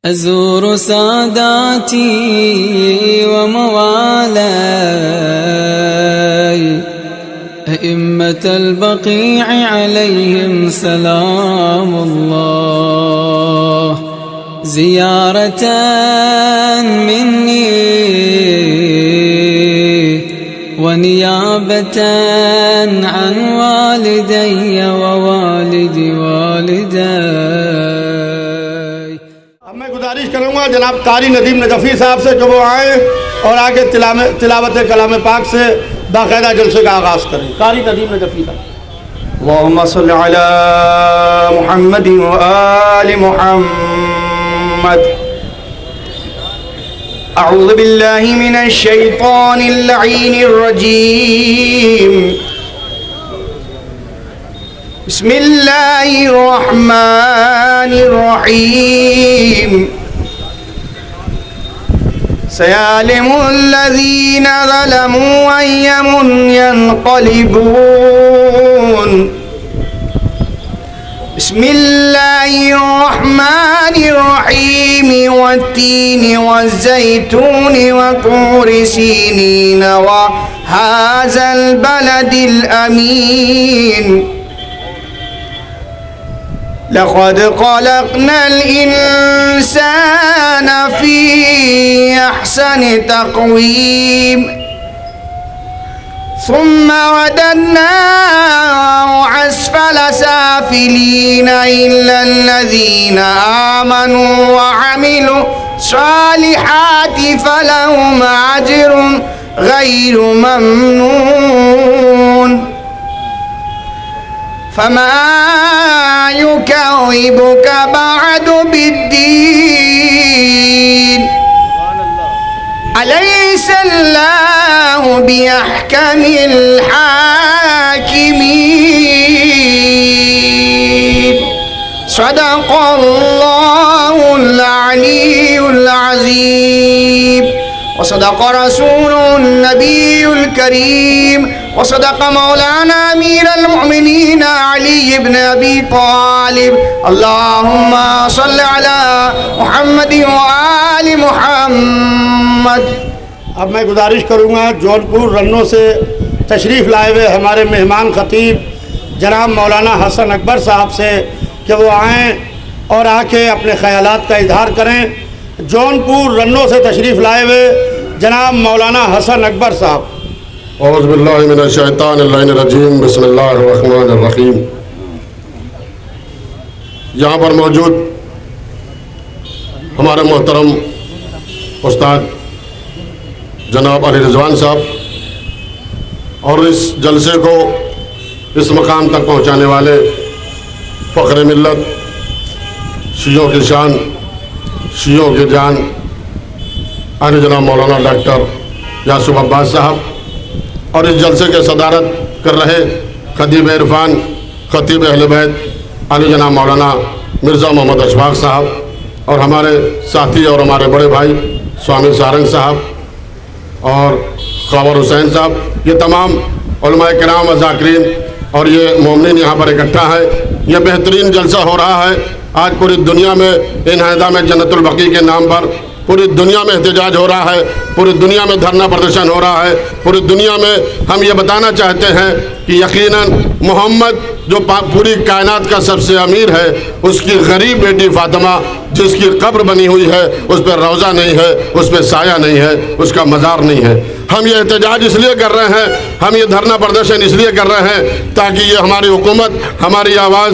أزور ساداتي وموالاي أئمة البقيع عليهم سلام الله زيارة مني ونيابة عن والدي ووالد والدي. میں گزارش کروں گا جناب قاری ندیم نجفی صاحب سے کہ وہ آئیں اور آگے تلاوت کلام پاک سے باقاعدہ جلسے کا آغاز کریں. قاری ندیم نجفی صاحب. اللهم صل على محمد وآل محمد. أعوذ بالله من الشيطان اللعين الرجيم. بسم الله الرحمن الرحيم. سيعلم الذين ظلموا أي ينقلبون. بسم الله الرحمن الرحيم. والتين والزيتون وطور سينين وهذا البلد الأمين. لقد خلقنا الإنسان في أحسن تقويم ثم رددناه أسفل سافلين إلا الذين آمنوا وعملوا الصالحات فلهم أجر غير ممنون. فما يكذبك بعد بالدين. أليس الله بأحكم الحاكمين. صدق الله العلي العظيم وصدق رسوله النبي الكريم وصدق مولانا أمير المؤمنين علي بن أبي طالب. اللهم صل على محمد وآل محمد. اب میں گزارش کروں گا جونپور رنوں سے تشریف لائے ہوئے ہمارے مہمان خطیب جناب مولانا حسن اکبر صاحب سے کہ وہ آئیں اور آ کے اپنے خیالات کا اظہار کریں. جونپور رنوں سے تشریف لائے ہوئے جناب مولانا حسن اکبر صاحب. اعوذ باللہ من الشیطان اللعین الرجیم. بسم اللہ الرحمن الرحیم. یہاں پر موجود ہمارے محترم استاد جناب علی رضوان صاحب اور اس جلسے کو اس مقام تک پہنچانے والے فخر ملت، شیعوں کی شان، شیعوں کی جان آنے جناب مولانا ڈاکٹر یاسف عباس صاحب اور اس جلسے کے صدارت کر رہے خطیب عرفان، خطیب اہل بیت علی جناب مولانا مرزا محمد اشفاق صاحب اور ہمارے ساتھی اور ہمارے بڑے بھائی سوامی سارنگ صاحب اور خاور حسین صاحب، یہ تمام علماء کرام و ذاکرین اور یہ مومنین یہاں پر اکٹھا ہے. یہ بہترین جلسہ ہو رہا ہے. آج پوری دنیا میں انہدام میں جنت البقیع کے نام پر پوری دنیا میں احتجاج ہو رہا ہے، پوری دنیا میں دھرنا پردرشن ہو رہا ہے. پوری دنیا میں ہم یہ بتانا چاہتے ہیں کہ یقیناً محمد جو پوری کائنات کا سب سے امیر ہے، اس کی غریب بیٹی فاطمہ جس کی قبر بنی ہوئی ہے، اس پہ روضہ نہیں ہے، اس پہ سایہ نہیں ہے، اس کا مزار نہیں ہے. ہم یہ احتجاج اس لیے کر رہے ہیں، ہم یہ دھرنا پردرشن اس لیے کر رہے ہیں تاکہ یہ ہماری حکومت ہماری آواز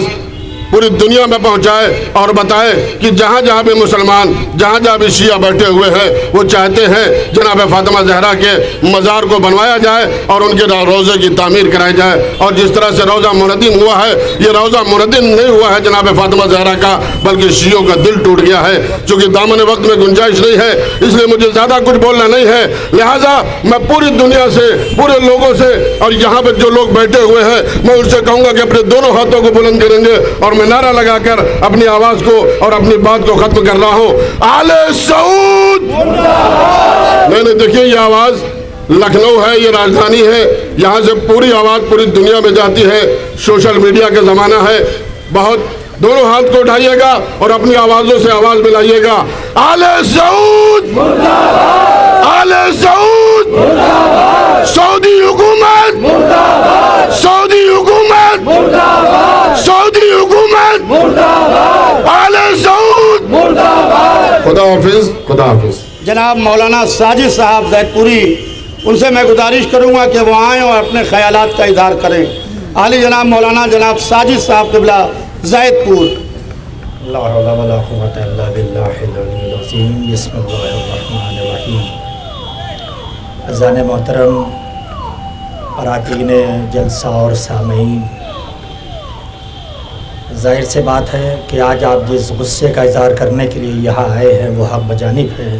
پوری دنیا میں پہنچائے اور بتائے کہ جہاں جہاں بھی مسلمان، جہاں جہاں بھی شیعہ بیٹھے ہوئے ہیں، وہ چاہتے ہیں جناب فاطمہ زہرا کے مزار کو بنوایا جائے اور ان کے روضے کی تعمیر کرائی جائے. اور جس طرح سے روضہ مندن ہوا ہے، یہ روضہ مندن نہیں ہوا ہے جناب فاطمہ زہرا کا، بلکہ شیعوں کا دل ٹوٹ گیا ہے. چونکہ دامن وقت میں گنجائش نہیں ہے، اس لیے مجھے زیادہ کچھ بولنا نہیں ہے. لہٰذا میں پوری دنیا سے، پورے لوگوں سے اور یہاں پہ جو لوگ بیٹھے ہوئے ہیں، میں ان سے کہوں گا کہ اپنے دونوں ہاتھوں کو بلند کریں گے اور میں نعرہ لگا کر اپنی آواز کو اور اپنی بات کو ختم کر رہا ہوں. آل سعود. میں نے دیکھیے یہ آواز لکھنؤ ہے، یہ راجدھانی ہے، یہاں سے پوری آواز پوری دنیا میں جاتی ہے. سوشل میڈیا کا زمانہ ہے، بہت دونوں ہاتھ کو اٹھائیے گا اور اپنی آوازوں سے آواز ملائیے گا، آل سعود، آل سعود، سعودی حکومت، سعودی حکومت، سعودی حکومت، آل سعود، خدا حافظ، خدا حافظ۔ جناب مولانا ساجد صاحب زید پوری، ان سے میں گزارش کروں گا کہ وہ آئیں اور اپنے خیالات کا اظہار کریں۔ عالی جناب مولانا جناب ساجد صاحب قبلہ زید پور۔ لا حول ولا قوة الا باللہ العلی العظیم۔ بسم اللہ الرحمن الرحیم۔ اذان محترم، اراکین جلسہ اور سامعین، ظاہر سے بات ہے کہ آج آپ جس غصے کا اظہار کرنے کے لیے یہاں آئے ہیں وہ حق بجانب ہے،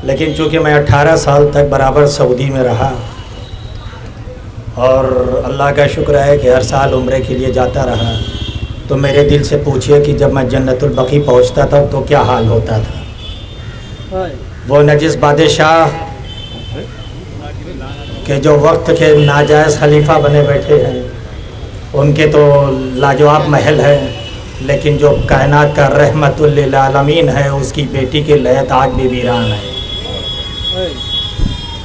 لیکن چونکہ میں 18 سال تک برابر سعودی میں رہا اور اللہ کا شکر ہے کہ ہر سال عمرے کے لیے جاتا رہا، تو میرے دل سے پوچھئے کہ جب میں جنت البقیع پہنچتا تھا تو کیا حال ہوتا تھا۔ وہ نجس بادشاہ کہ جو وقت کے ناجائز خلیفہ بنے بیٹھے ہیں، ان کے تو لاجواب محل ہے، لیکن جو کائنات کا رحمت للعالمین ہے اس کی بیٹی کی لیت آج بھی ویران ہے۔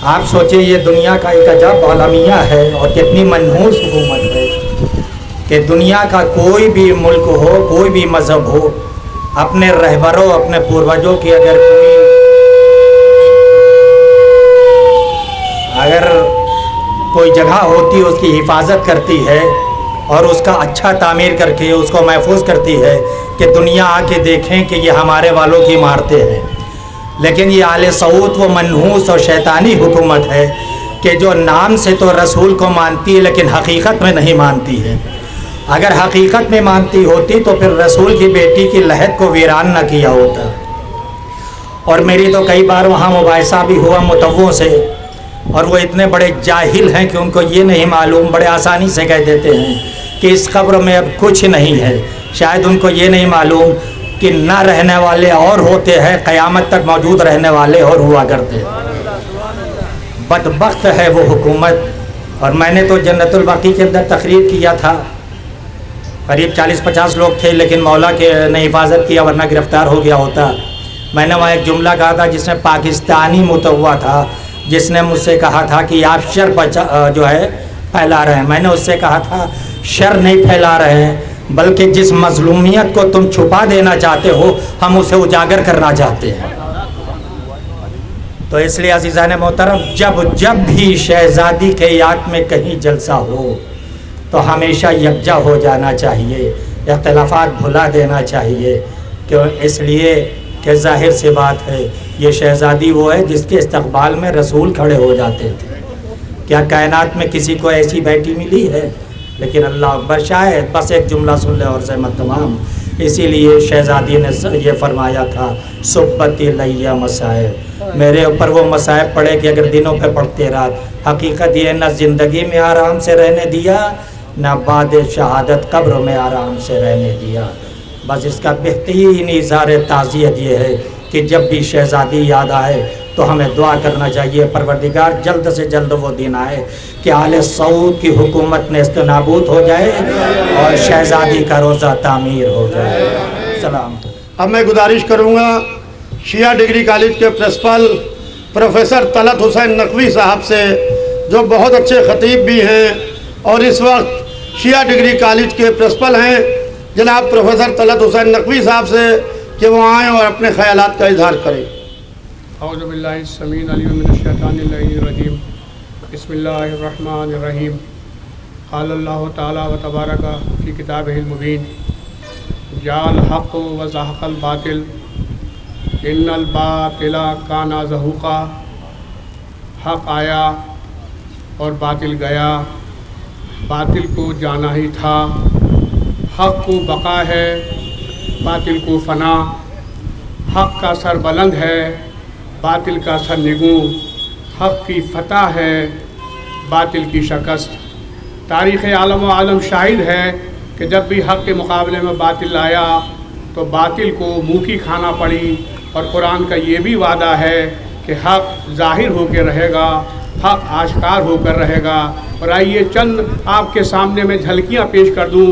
آپ سوچیں یہ دنیا کا ایک عجب عالمیہ ہے اور کتنی منحوس حکومت ہے کہ دنیا کا کوئی بھی ملک ہو، کوئی بھی مذہب ہو، اپنے رہبروں، اپنے پوروجوں کی اگر کوئی جگہ ہوتی اس کی حفاظت کرتی ہے اور اس کا اچھا تعمیر کر کے اس کو محفوظ کرتی ہے کہ دنیا آ کے دیکھیں کہ یہ ہمارے والوں کی عمارتیں ہیں۔ لیکن یہ آل سعود وہ منحوس اور شیطانی حکومت ہے کہ جو نام سے تو رسول کو مانتی ہے لیکن حقیقت میں نہیں مانتی ہے۔ اگر حقیقت میں مانتی ہوتی تو پھر رسول کی بیٹی کی لحد کو ویران نہ کیا ہوتا۔ اور میری تو کئی بار وہاں مباحثہ بھی ہوا متووں سے، اور وہ اتنے بڑے جاہل ہیں کہ ان کو یہ نہیں معلوم، بڑے آسانی سے کہہ دیتے ہیں کہ اس قبر میں اب کچھ نہیں ہے۔ شاید ان کو یہ نہیں معلوم کہ نہ رہنے والے اور ہوتے ہیں، قیامت تک موجود رہنے والے اور ہوا کرتے ہیں۔ بدبخت ہے وہ حکومت۔ اور میں نے تو جنت البقیع کے اندر تقریر کیا تھا، قریب 40-50 لوگ تھے، لیکن مولا کے نے حفاظت کیا ورنہ گرفتار ہو گیا ہوتا۔ میں نے وہاں ایک جملہ کہا تھا جس میں پاکستانی متوا تھا، جس نے مجھ سے کہا تھا کہ آپ شر جو ہے پھیلا رہے ہیں۔ میں نے اس سے کہا تھا شر نہیں پھیلا رہے ہیں، بلکہ جس مظلومیت کو تم چھپا دینا چاہتے ہو ہم اسے اجاگر کرنا چاہتے ہیں۔ تو اس لیے عزیزان محترم، جب بھی شہزادی کے یاد میں کہیں جلسہ ہو تو ہمیشہ یکجا ہو جانا چاہیے، اختلافات بھلا دینا چاہیے، کیوں؟ اس لیے کہ ظاہر سی بات ہے یہ شہزادی وہ ہے جس کے استقبال میں رسول کھڑے ہو جاتے تھے۔ کیا کائنات میں کسی کو ایسی بیٹی ملی ہے؟ لیکن اللہ اکبر، شاید بس ایک جملہ سن لے اور زحمت تمام۔ اسی لیے شہزادی نے یہ فرمایا تھا صبتی لیہ مصائب، میرے اوپر وہ مصائب پڑے کہ اگر دنوں پہ پڑھتے رات۔ حقیقت یہ نہ زندگی میں آرام سے رہنے دیا، نہ بعد شہادت قبر میں آرام سے رہنے دیا۔ بس اس کا بہترین اظہار تعزیت یہ ہے کہ جب بھی شہزادی یاد آئے تو ہمیں دعا کرنا چاہیے پروردگار جلد سے جلد وہ دن آئے کہ آل سعود کی حکومت نیست و نابود ہو جائے اور شہزادی کا روزہ تعمیر ہو جائے۔ سلام۔ اب میں گزارش کروں گا شیعہ ڈگری کالج کے پرنسپل پروفیسر طلعت حسین نقوی صاحب سے، جو بہت اچھے خطیب بھی ہیں اور اس وقت شیعہ ڈگری کالج کے پرنسپل ہیں، جناب پروفیسر طلعت حسین نقوی صاحب سے کہ وہ آئیں اور اپنے خیالات کا اظہار کریں۔ اعوذ باللہ السمیع العلیم من الشیطان اللعین الرجیم، بسم اللہ الرحمن الرحیم۔ قال اللہ تعالی و تبارک فی کتابہ المبین، جاء الحق و زہق الباطل ان الباطل کان زہوقا۔ حق آیا اور باطل گیا، باطل کو جانا ہی تھا۔ حق کو بقا ہے، باطل کو فنا۔ حق کا سر بلند ہے، باطل کا سر نگوں۔ حق کی فتح ہے، باطل کی شکست۔ تاریخ عالم و عالم شاہد ہے کہ جب بھی حق کے مقابلے میں باطل آیا تو باطل کو منہ کی کھانا پڑی، اور قرآن کا یہ بھی وعدہ ہے کہ حق ظاہر ہو کے رہے گا، حق آشکار ہو کر رہے گا۔ اور آئیے چند آپ کے سامنے میں جھلکیاں پیش کر دوں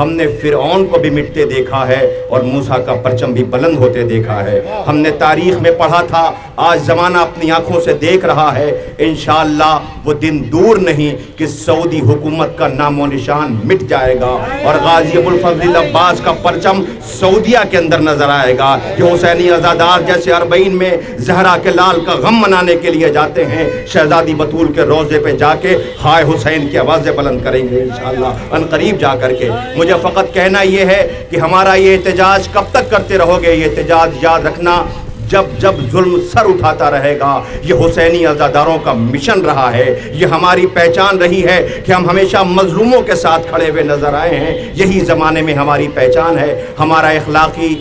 ہم نے فرعون کو بھی مٹتے دیکھا ہے اور موسیٰ کا پرچم بھی بلند ہوتے دیکھا ہے. ہم نے تاریخ میں پڑھا تھا, آج زمانہ اپنی آنکھوں سے دیکھ رہا ہے. انشاءاللہ وہ دن دور نہیں کہ سعودی حکومت کا نام و نشان مٹ جائے گا اور غازی ابوالفضل عباس کا پرچم سعودیہ کے اندر نظر آئے گا. یہ حسینی عزادار جیسے اربعین میں زہرا کے لال کا غم منانے کے لیے جاتے ہیں, شہزادی بطول کے روضے پہ جا کے ہائے حسین کی آوازیں بلند کریں گے انشاءاللہ ان قریب جا کر کے. مجھے فقط کہنا یہ ہے کہ ہمارا یہ احتجاج کب تک کرتے رہو گے؟ یہ احتجاج یاد رکھنا, جب جب ظلم سر اٹھاتا رہے گا. یہ حسینی عزاداروں کا مشن رہا ہے, یہ ہماری پہچان رہی ہے کہ ہم ہمیشہ مظلوموں کے ساتھ کھڑے ہوئے نظر آئے ہیں. یہی زمانے میں ہماری پہچان ہے. ہمارا اخلاقی,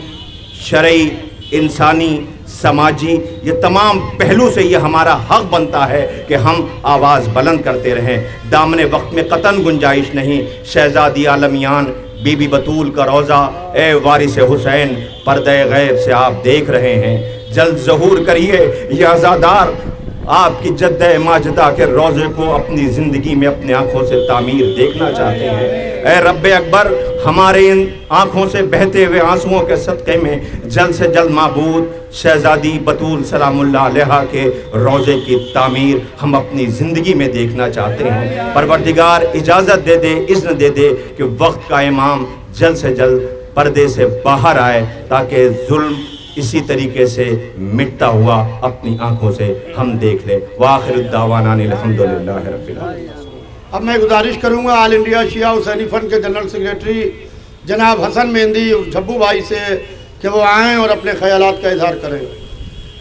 شرعی, انسانی, سماجی یہ تمام پہلو سے یہ ہمارا حق بنتا ہے کہ ہم آواز بلند کرتے رہیں. دامن وقت میں قطعاً گنجائش نہیں. شہزادی عالمیان بی بی بطول کا روضہ, اے وارث حسین, پردہ غیب سے آپ دیکھ رہے ہیں. جلد ظہور کریے. یہ عزادار آپ کی جدہ ماجدہ کے روضے کو اپنی زندگی میں اپنے آنکھوں سے تعمیر دیکھنا چاہتے ہیں. اے رب اکبر, ہمارے ان آنکھوں سے بہتے ہوئے آنسوؤں کے صدقے میں جلد سے جلد معبود شہزادی بطول سلام اللہ علیہا کے روضے کی تعمیر ہم اپنی زندگی میں دیکھنا چاہتے ہیں. پروردگار اجازت دے دے, اذن دے دے کہ وقت کا امام جلد سے جلد پردے سے باہر آئے تاکہ ظلم اسی طریقے سے مٹتا ہوا اپنی آنکھوں سے ہم دیکھ لیں. وآخر الدعوانا الحمدللہ رب العالمین. اب میں گزارش کروں گا آل انڈیا شیعہ حسینی فنڈ کے جنرل سیکریٹری جناب حسن مہندی جھبو بھائی سے کہ وہ آئیں اور اپنے خیالات کا اظہار کریں.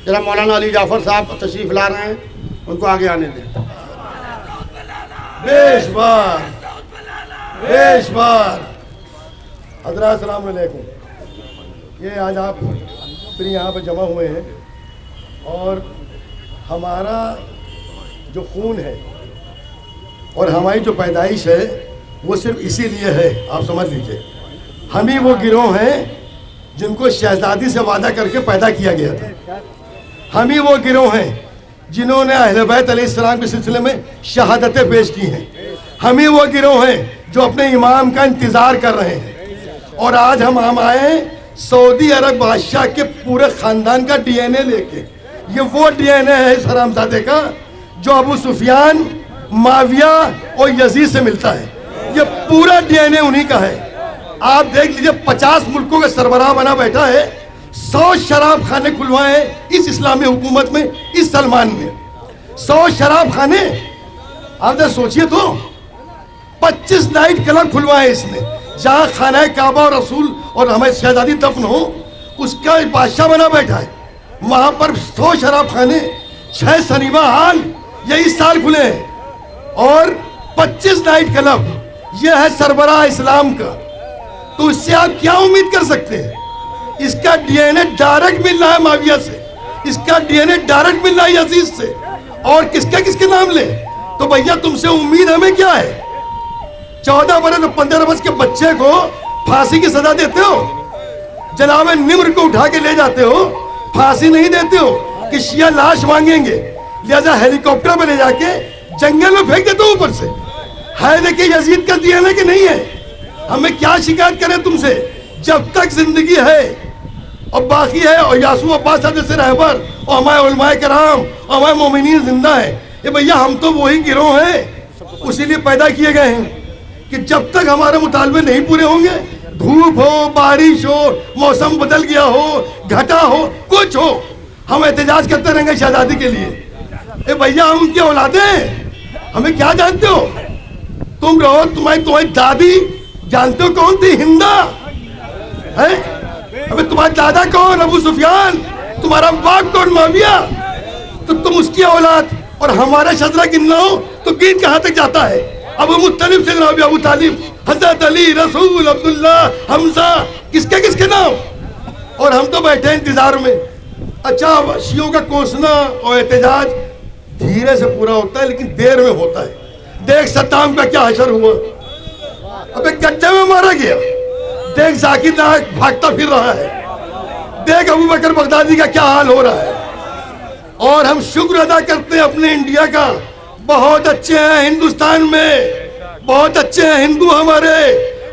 جناب مولانا علی جعفر صاحب تشریف لا رہے ہیں, ان کو آگے آنے دیں. بیش بار بیش بار حضرات السلام علیکم. یہ آج آپ پھر یہاں پہ جمع ہوئے ہیں اور ہمارا جو خون ہے اور ہماری جو پیدائش ہے وہ صرف اسی لیے ہے, آپ سمجھ لیجئے. ہم ہی وہ گروہ ہیں جن کو شہزادی سے وعدہ کر کے پیدا کیا گیا تھا. ہم ہی وہ گروہ ہیں جنہوں نے اہل بیت علیہ السلام کے سلسلے میں شہادتیں پیش کی ہیں. ہم ہی وہ گروہ ہیں جو اپنے امام کا انتظار کر رہے ہیں. اور آج ہم آئے سعودی عرب بادشاہ کے پورے خاندان کا ڈی این اے لے کے. یہ وہ ڈی این اے ہے اس حرامزادے کا جو ابو سفیان, معاویہ اور یزید سے ملتا ہے. یہ پورا ڈی این اے انہی کا ہے. آپ دیکھ لیجئے 50 ملکوں کا سربراہ بنا بیٹھا ہے, 100 شراب خانے کھلوائے اس اسلامی حکومت میں, اس سلمان نے 100 شراب خانے. آپ سوچئے تو 25 نائٹ کلب کھلوائے اس نے جہاں خانہ کعبہ اور رسول اور ہمیں شہزادی دفن ہو, اس کا بادشاہ بنا بیٹھا ہے. وہاں پر 100 شراب خانے, 6 سنیما ہال یہ اس سال کھلے ہیں اور 25 نائٹ کلب. یہ ہے سربراہ اسلام کا. تو اس سے آپ کیا امید کر سکتے ہیں؟ اس کا ڈی این اے ڈائریکٹ مل رہا ہے معاویہ سے, اس کا ڈی این اے ڈائریکٹ مل رہا ہے یزید سے, اور کس کے نام لے. تو بھیا تم سے امید ہمیں کیا ہے؟ 14 برس اور 15 برس کے بچے کو پھانسی کی سزا دیتے ہو, جناب نمر کو اٹھا کے لے جاتے ہو, پھانسی نہیں دیتے ہو کہ شیعہ لاش مانگیں گے, لہذا ہیلی کاپٹر میں لے جا کے جنگل میں پھینک دیتے ہو اوپر سے. ہے دیکھیں یزید کا ڈی این اے کہ نہیں ہے؟ ہمیں کیا شکایت کریں تم سے؟ جب تک زندگی ہے اور باقی ہے اور یاسو عباس صاحب جیسے رہبر اور ہمارے علماء کرام اور ہمارے مومنین زندہ ہیں. یہ بھیا ہم تو وہی گروہ ہیں, اسی لیے پیدا کیے گئے ہیں کہ جب تک ہمارے مطالبے نہیں پورے ہوں گے, دھوپ ہو, بارش ہو, موسم بدل گیا ہو, گھٹا ہو, کچھ ہو, ہم احتجاج کرتے رہیں گے شہزادی کے لیے. اے بھیا ہم ان کی اولادیں ہیں, ہمیں کیا جانتے ہو؟ تم رہو, تمہاری دادی جانتے ہو کون تھی؟ ہندا ہے. ابھی تمہارا دادا کون؟ ابو سفیان. تمہارا باپ کون؟ معاویہ. تو تم اس کی اولاد اور ہمارا شجرہ گننا ہو تو گن کہاں تک جاتا ہے؟ ابو مطلب سے جناب ابو طالب, حضرت علی, رسول, عبداللہ, حمزہ, کس کے نام. اور ہم تو بیٹھے انتظار میں. اچھا شیعوں کا کوسنا اور احتجاج دھیرے سے پورا ہوتا ہے لیکن دیر میں ہوتا ہے. دیکھ صدام کا کیا حشر ہوا, ابے گڈھے میں مارا گیا. دیکھ ذاکر نائک بھاگتا پھر رہا ہے. دیکھ ابو بکر بغدادی کا کیا حال ہو رہا ہے. اور ہم شکر ادا کرتے ہیں اپنے انڈیا کا, بہت اچھے ہیں ہندوستان میں, بہت اچھے ہیں ہندو ہمارے.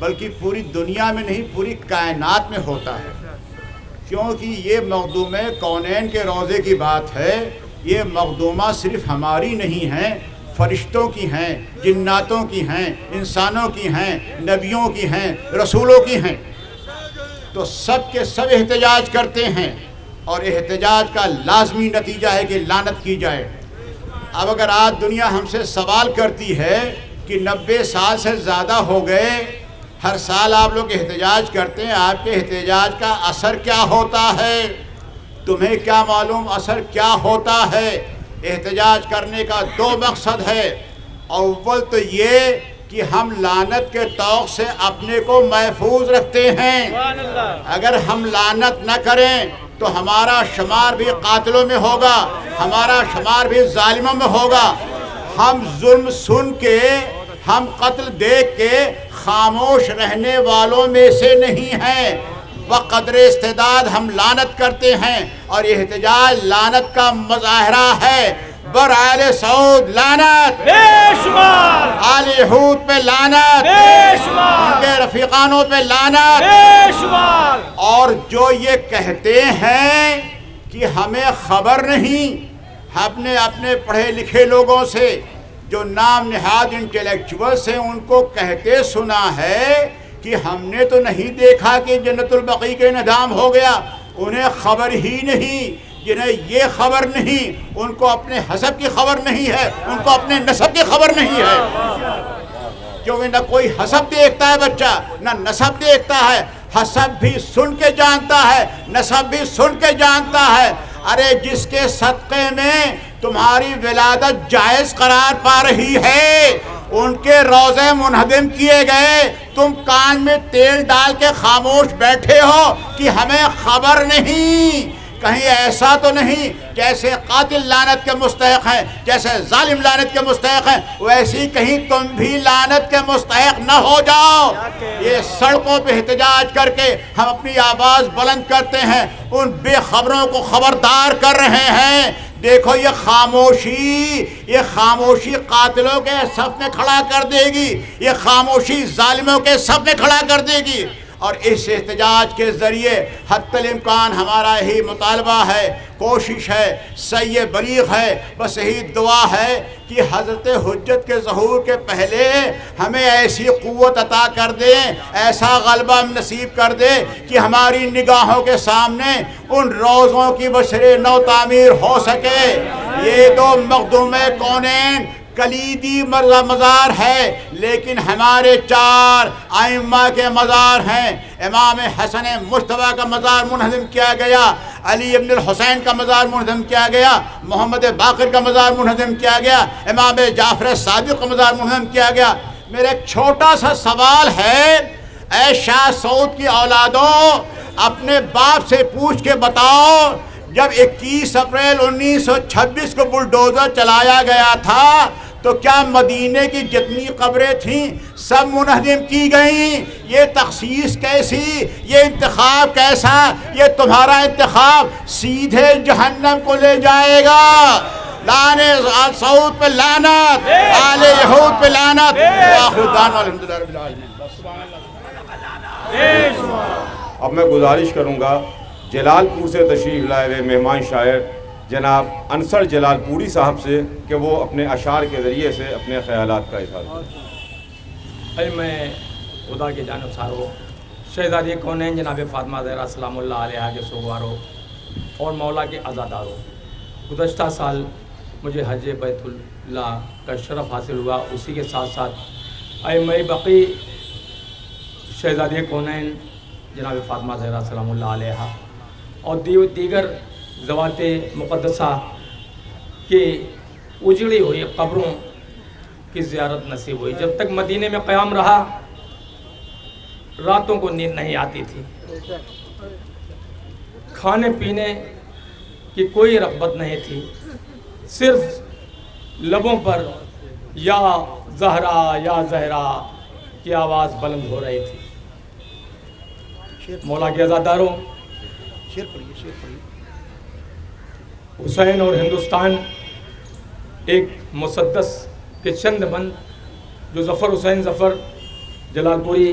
بلکہ پوری دنیا میں نہیں پوری کائنات میں ہوتا ہے، کیونکہ یہ مخدوم کونین کے روضے کی بات ہے۔ یہ مخدومہ صرف ہماری نہیں ہیں، فرشتوں کی ہیں، جناتوں کی ہیں، انسانوں کی ہیں، نبیوں کی ہیں، رسولوں کی ہیں۔ تو سب کے سب احتجاج کرتے ہیں، اور احتجاج کا لازمی نتیجہ ہے کہ لعنت کی جائے۔ اب اگر آج دنیا ہم سے سوال کرتی ہے کہ 90 سال سے زیادہ ہو گئے، ہر سال آپ لوگ احتجاج کرتے ہیں، آپ کے احتجاج کا اثر کیا ہوتا ہے؟ تمہیں کیا معلوم اثر کیا ہوتا ہے؟ احتجاج کرنے کا 2 مقصد ہے۔ اول تو یہ کہ ہم لعنت کے طوق سے اپنے کو محفوظ رکھتے ہیں۔ اگر ہم لعنت نہ کریں تو ہمارا شمار بھی قاتلوں میں ہوگا، ہمارا شمار بھی ظالموں میں ہوگا۔ ہم ظلم سن کے، ہم قتل دیکھ کے خاموش رہنے والوں میں سے نہیں ہیں۔ بقدر استعداد ہم لعنت کرتے ہیں، اور احتجاج لعنت کا مظاہرہ ہے۔ بر آل سعود لعنت، بے شمار آل یہود پہ لعنت، بے شمار ان کے رفیقانوں پہ لعنت، بے شمار۔ اور جو یہ کہتے ہیں کہ ہمیں خبر نہیں، ہم نے اپنے پڑھے لکھے لوگوں سے، جو نام نہاد انٹلیکچوئلز ہیں، ان کو کہتے سنا ہے کہ ہم نے تو نہیں دیکھا کہ جنت البقیع کے انہدام ہو گیا۔ انہیں خبر ہی نہیں، جنہیں یہ خبر نہیں، ان کو اپنے حسب کی خبر نہیں ہے، ان کو اپنے نسب کی خبر نہیں ہے۔ کیونکہ نہ کوئی حسب دیکھتا ہے بچہ، نہ نسب دیکھتا ہے۔ حسب بھی سن کے جانتا ہے، نسب بھی سن کے جانتا ہے۔ ارے جس کے صدقے میں تمہاری ولادت جائز قرار پا رہی ہے، ان کے روضے منہدم کیے گئے، تم کان میں تیل ڈال کے خاموش بیٹھے ہو کہ ہمیں خبر نہیں۔ کہیں ایسا تو نہیں جیسے قاتل لعنت کے مستحق ہیں، جیسے ظالم لعنت کے مستحق ہیں، ویسی کہیں تم بھی لعنت کے مستحق نہ ہو جاؤ۔ یہ سڑکوں پہ احتجاج کر کے ہم اپنی آواز بلند کرتے ہیں، ان بے خبروں کو خبردار کر رہے ہیں۔ دیکھو یہ خاموشی قاتلوں کے صف میں کھڑا کر دے گی، یہ خاموشی ظالموں کے صف میں کھڑا کر دے گی۔ اور اس احتجاج کے ذریعے حتی الامکان ہمارا یہی مطالبہ ہے، کوشش ہے، سعی بلیغ ہے، بس یہی دعا ہے کہ حضرت حجت کے ظہور کے پہلے ہمیں ایسی قوت عطا کر دے، ایسا غلبہ نصیب کر دے کہ ہماری نگاہوں کے سامنے ان روزوں کی بشر نو تعمیر ہو سکے۔ یہ 2 مخدوم کونین کلیدی مزار ہے، لیکن ہمارے 4 ائمہ کے مزار ہیں۔ امام حسن مجتبیٰ کا مزار منہدم کیا گیا، علی ابن الحسین کا مزار منہدم کیا گیا، محمد باقر کا مزار منہدم کیا گیا، امام جعفر صادق کا مزار منہدم کیا گیا۔ میرا ایک چھوٹا سا سوال ہے، اے شاہ سعود کی اولادوں، اپنے باپ سے پوچھ کے بتاؤ، جب 21 اپریل 1926 کو بلڈوزر چلایا گیا تھا تو کیا مدینے کی جتنی قبریں تھیں سب منہدم کی گئیں؟ یہ تخصیص کیسی؟ یہ انتخاب کیسا؟ یہ تمہارا انتخاب سیدھے جہنم کو لے جائے گا۔ لعنت آل سعود پہ لعنت، آل یہود پہ لعنت۔ وآخر دعوانا الحمدللہ رب العالمین۔ اب میں گزارش کروں گا جلال پور سے تشریف لائے ہوئے مہمان شاعر جناب انصر جلال پوری صاحب سے کہ وہ اپنے اشعار کے ذریعے سے اپنے خیالات کا اظہار کریں۔ میں خدا کی جانب سے ہوں، شہزادی کونین جناب فاطمہ زہرا سلام اللہ علیہا کے سوگواروں اور مولا کے عزاداروں، گزشتہ سال مجھے حج بیت اللہ کا شرف حاصل ہوا۔ اسی کے ساتھ ساتھ ائمہ بقی شہزادی کونین جناب فاطمہ زہرا سلام اللہ علیہا اور دیگر ذوات مقدسہ کی اجڑی ہوئی قبروں کی زیارت نصیب ہوئی۔ جب تک مدینے میں قیام رہا راتوں کو نیند نہیں آتی تھی، کھانے پینے کی کوئی رغبت نہیں تھی، صرف لبوں پر یا زہرا کی آواز بلند ہو رہی تھی۔ مولا کے عزاداروں، حسین اور ہندوستان ایک مسدس کے چند بند جو ظفر حسین ظفر جلال پوری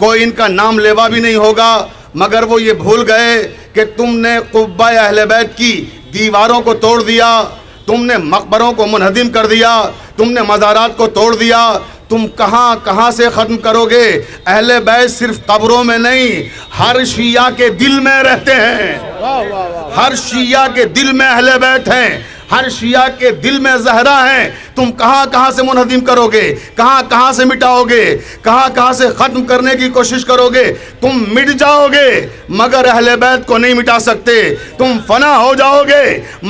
کوئی ان کا نام لیوا بھی نہیں ہوگا، مگر وہ یہ بھول گئے کہ تم نے قبہ اہل بیت کی دیواروں کو توڑ دیا، تم نے مقبروں کو منہدم کر دیا، تم نے مزارات کو توڑ دیا۔ تم کہاں کہاں سے ختم کرو گے؟ اہل بیت صرف قبروں میں نہیں، ہر شیعہ کے دل میں رہتے ہیں، ہر شیعہ کے دل میں اہل بیت ہیں، ہر شیعہ کے دل میں زہرا ہیں۔ تم کہاں کہاں سے منہدم کرو گے؟ کہاں کہاں سے مٹاؤ گے؟ کہاں کہاں سے ختم کرنے کی کوشش کرو گے؟ تم مٹ جاؤ گے مگر اہل بیت کو نہیں مٹا سکتے۔ تم فنا ہو جاؤ گے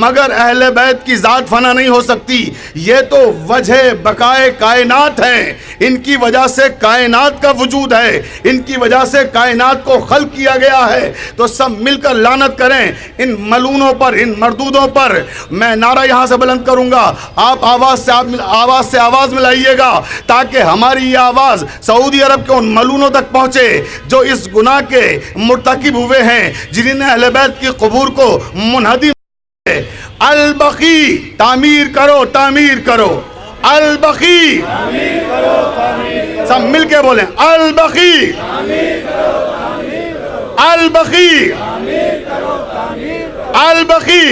مگر اہل بیت کی ذات فنا نہیں ہو سکتی۔ یہ تو وجہ بقائے کائنات ہیں، ان کی وجہ سے کائنات کا وجود ہے، ان کی وجہ سے کائنات کو خلق کیا گیا ہے۔ تو سب مل کر لعنت کریں ان ملعونوں پر، ان مردودوں پر۔ میں نعرہ یہاں سے بلند کروں گا، آپ آواز سے آواز ملائیے گا تاکہ ہماری یہ آواز سعودی عرب کے ان ملعونوں تک پہنچے جو اس گناہ کے مرتکب ہوئے ہیں، جنہوں نے اہل بیت کی قبور کو منہدم۔ البقی تعمیر کرو، تعمیر کرو، البقی سب مل کے بولیں، البقی، البقی، البقی۔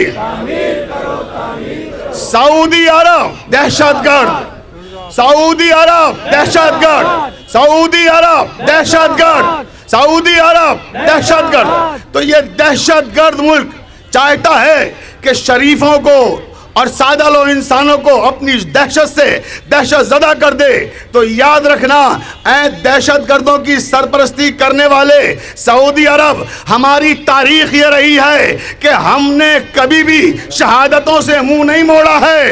سعودی عرب دہشت گرد، سعودی عرب دہشت گرد، سعودی عرب دہشت گرد، سعودی عرب دہشت گرد۔ تو یہ دہشت گرد ملک چاہتا ہے کہ شریفوں کو اور سادہ لوگ انسانوں کو اپنی دہشت سے دہشت زدہ کر دے۔ تو یاد رکھنا اے دہشت گردوں کی سرپرستی کرنے والے سعودی عرب، ہماری تاریخ یہ رہی ہے کہ ہم نے کبھی بھی شہادتوں سے منہ نہیں موڑا ہے،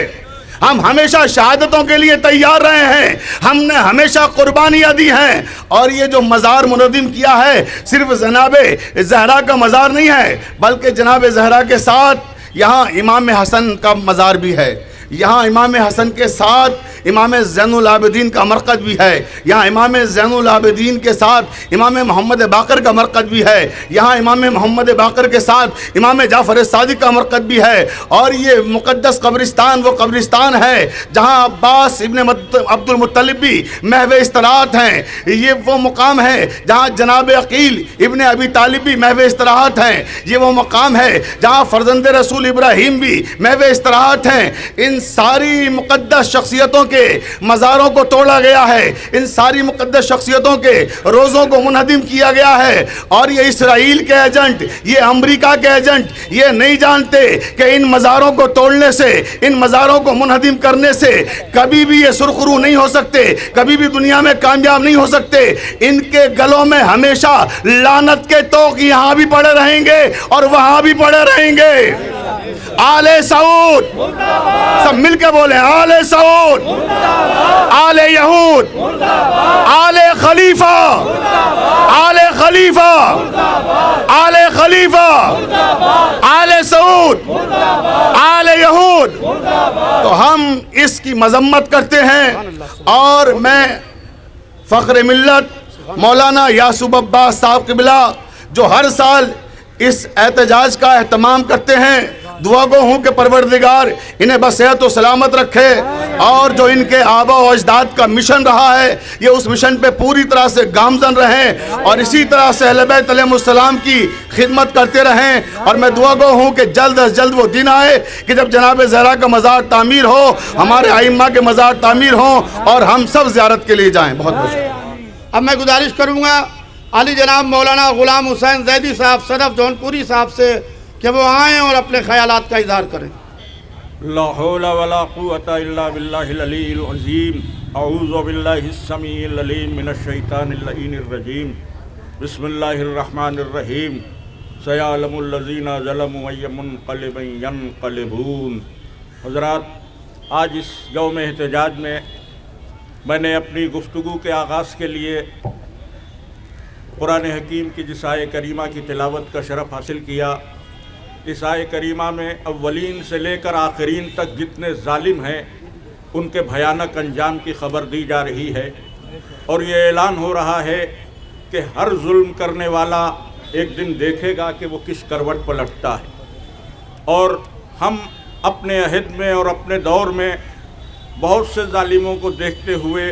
ہم ہمیشہ شہادتوں کے لیے تیار رہے ہیں، ہم نے ہمیشہ قربانیاں دی ہیں۔ اور یہ جو مزار منظم کیا ہے صرف جناب زہرا کا مزار نہیں ہے، بلکہ جناب زہرا کے ساتھ یہاں امام حسن کا مزار بھی ہے، یہاں امام حسن کے ساتھ امام زین العابدین کا مرقد بھی ہے، یہاں امام زین العابدین کے ساتھ امام محمد باقر کا مرقد بھی ہے، یہاں امام محمد باقر کے ساتھ امام جعفر صادق کا مرقد بھی ہے۔ اور یہ مقدس قبرستان وہ قبرستان ہے جہاں عباس ابن عبد المطلب بھی محو استراحت ہیں، یہ وہ مقام ہے جہاں جناب عقیل ابن ابی طالب بھی محو استراحت ہیں، یہ وہ مقام ہے جہاں فرزند رسول ابراہیم بھی محو استراحت ہیں۔ ان ساری مقدس شخصیتوں کے مزاروں کو توڑا گیا ہے، ان ساری مقدس شخصیتوں کے روزوں کو منہدم کیا گیا ہے۔ اور یہ اسرائیل کے ایجنٹ، یہ امریکہ کے ایجنٹ یہ نہیں جانتے کہ ان مزاروں کو توڑنے سے، ان مزاروں کو منہدم کرنے سے کبھی بھی یہ سرخرو نہیں ہو سکتے، کبھی بھی دنیا میں کامیاب نہیں ہو سکتے۔ ان کے گلوں میں ہمیشہ لعنت کے طوق یہاں بھی پڑے رہیں گے اور وہاں بھی پڑے رہیں گے۔ آل سعود سب مل کے بولیں، آل سعود، آل یہود، آل خلیفہ، آل خلیفہ، آل خلیفہ، آل سعود، آل یہود۔ تو ہم اس کی مذمت کرتے ہیں۔ اور میں فخر ملت مولانا یعصوب عباس صاحب قبلہ جو ہر سال اس احتجاج کا اہتمام کرتے ہیں، دعا گو ہوں کہ پروردگار انہیں بصحت و سلامت رکھے، اور جو ان کے آبا و اجداد کا مشن رہا ہے یہ اس مشن پہ پوری طرح سے گامزن رہیں اور اسی طرح سے اہل بیت علیہ السلام کی خدمت کرتے رہیں۔ اور میں دعا گو ہوں کہ جلد از جلد وہ دن آئے کہ جب جناب زہرا کا مزار تعمیر ہو، ہمارے ائمہ کے مزار تعمیر ہوں اور ہم سب زیارت کے لیے جائیں۔ بہت بہت شکریہ۔ اب میں گزارش کروں گا علی جناب مولانا غلام حسین زیدی صاحب صدف جونپوری صاحب سے کہ وہ آئیں اور اپنے خیالات کا اظہار کریں۔ لا حول ولا قوة الا باللہ العلی العظیم۔ اعوذ باللہ السمیع العلیم من الشیطان اللعین الرجیم۔ بسم اللہ الرحمن الرحیم۔ سیعلم الذین ظلموا ای منقلب ینقلبون۔ حضرات، آج اس یوم احتجاج میں نے اپنی گفتگو کے آغاز کے لیے قرآن حکیم کی جس آیہ کریمہ کی تلاوت کا شرف حاصل کیا۔ اس آیہ کریمہ میں اولین سے لے کر آخرین تک جتنے ظالم ہیں ان کے بھیانک انجام کی خبر دی جا رہی ہے، اور یہ اعلان ہو رہا ہے کہ ہر ظلم کرنے والا ایک دن دیکھے گا کہ وہ کس کروٹ پر لٹتا ہے۔ اور ہم اپنے عہد میں اور اپنے دور میں بہت سے ظالموں کو دیکھتے ہوئے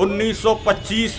1925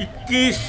21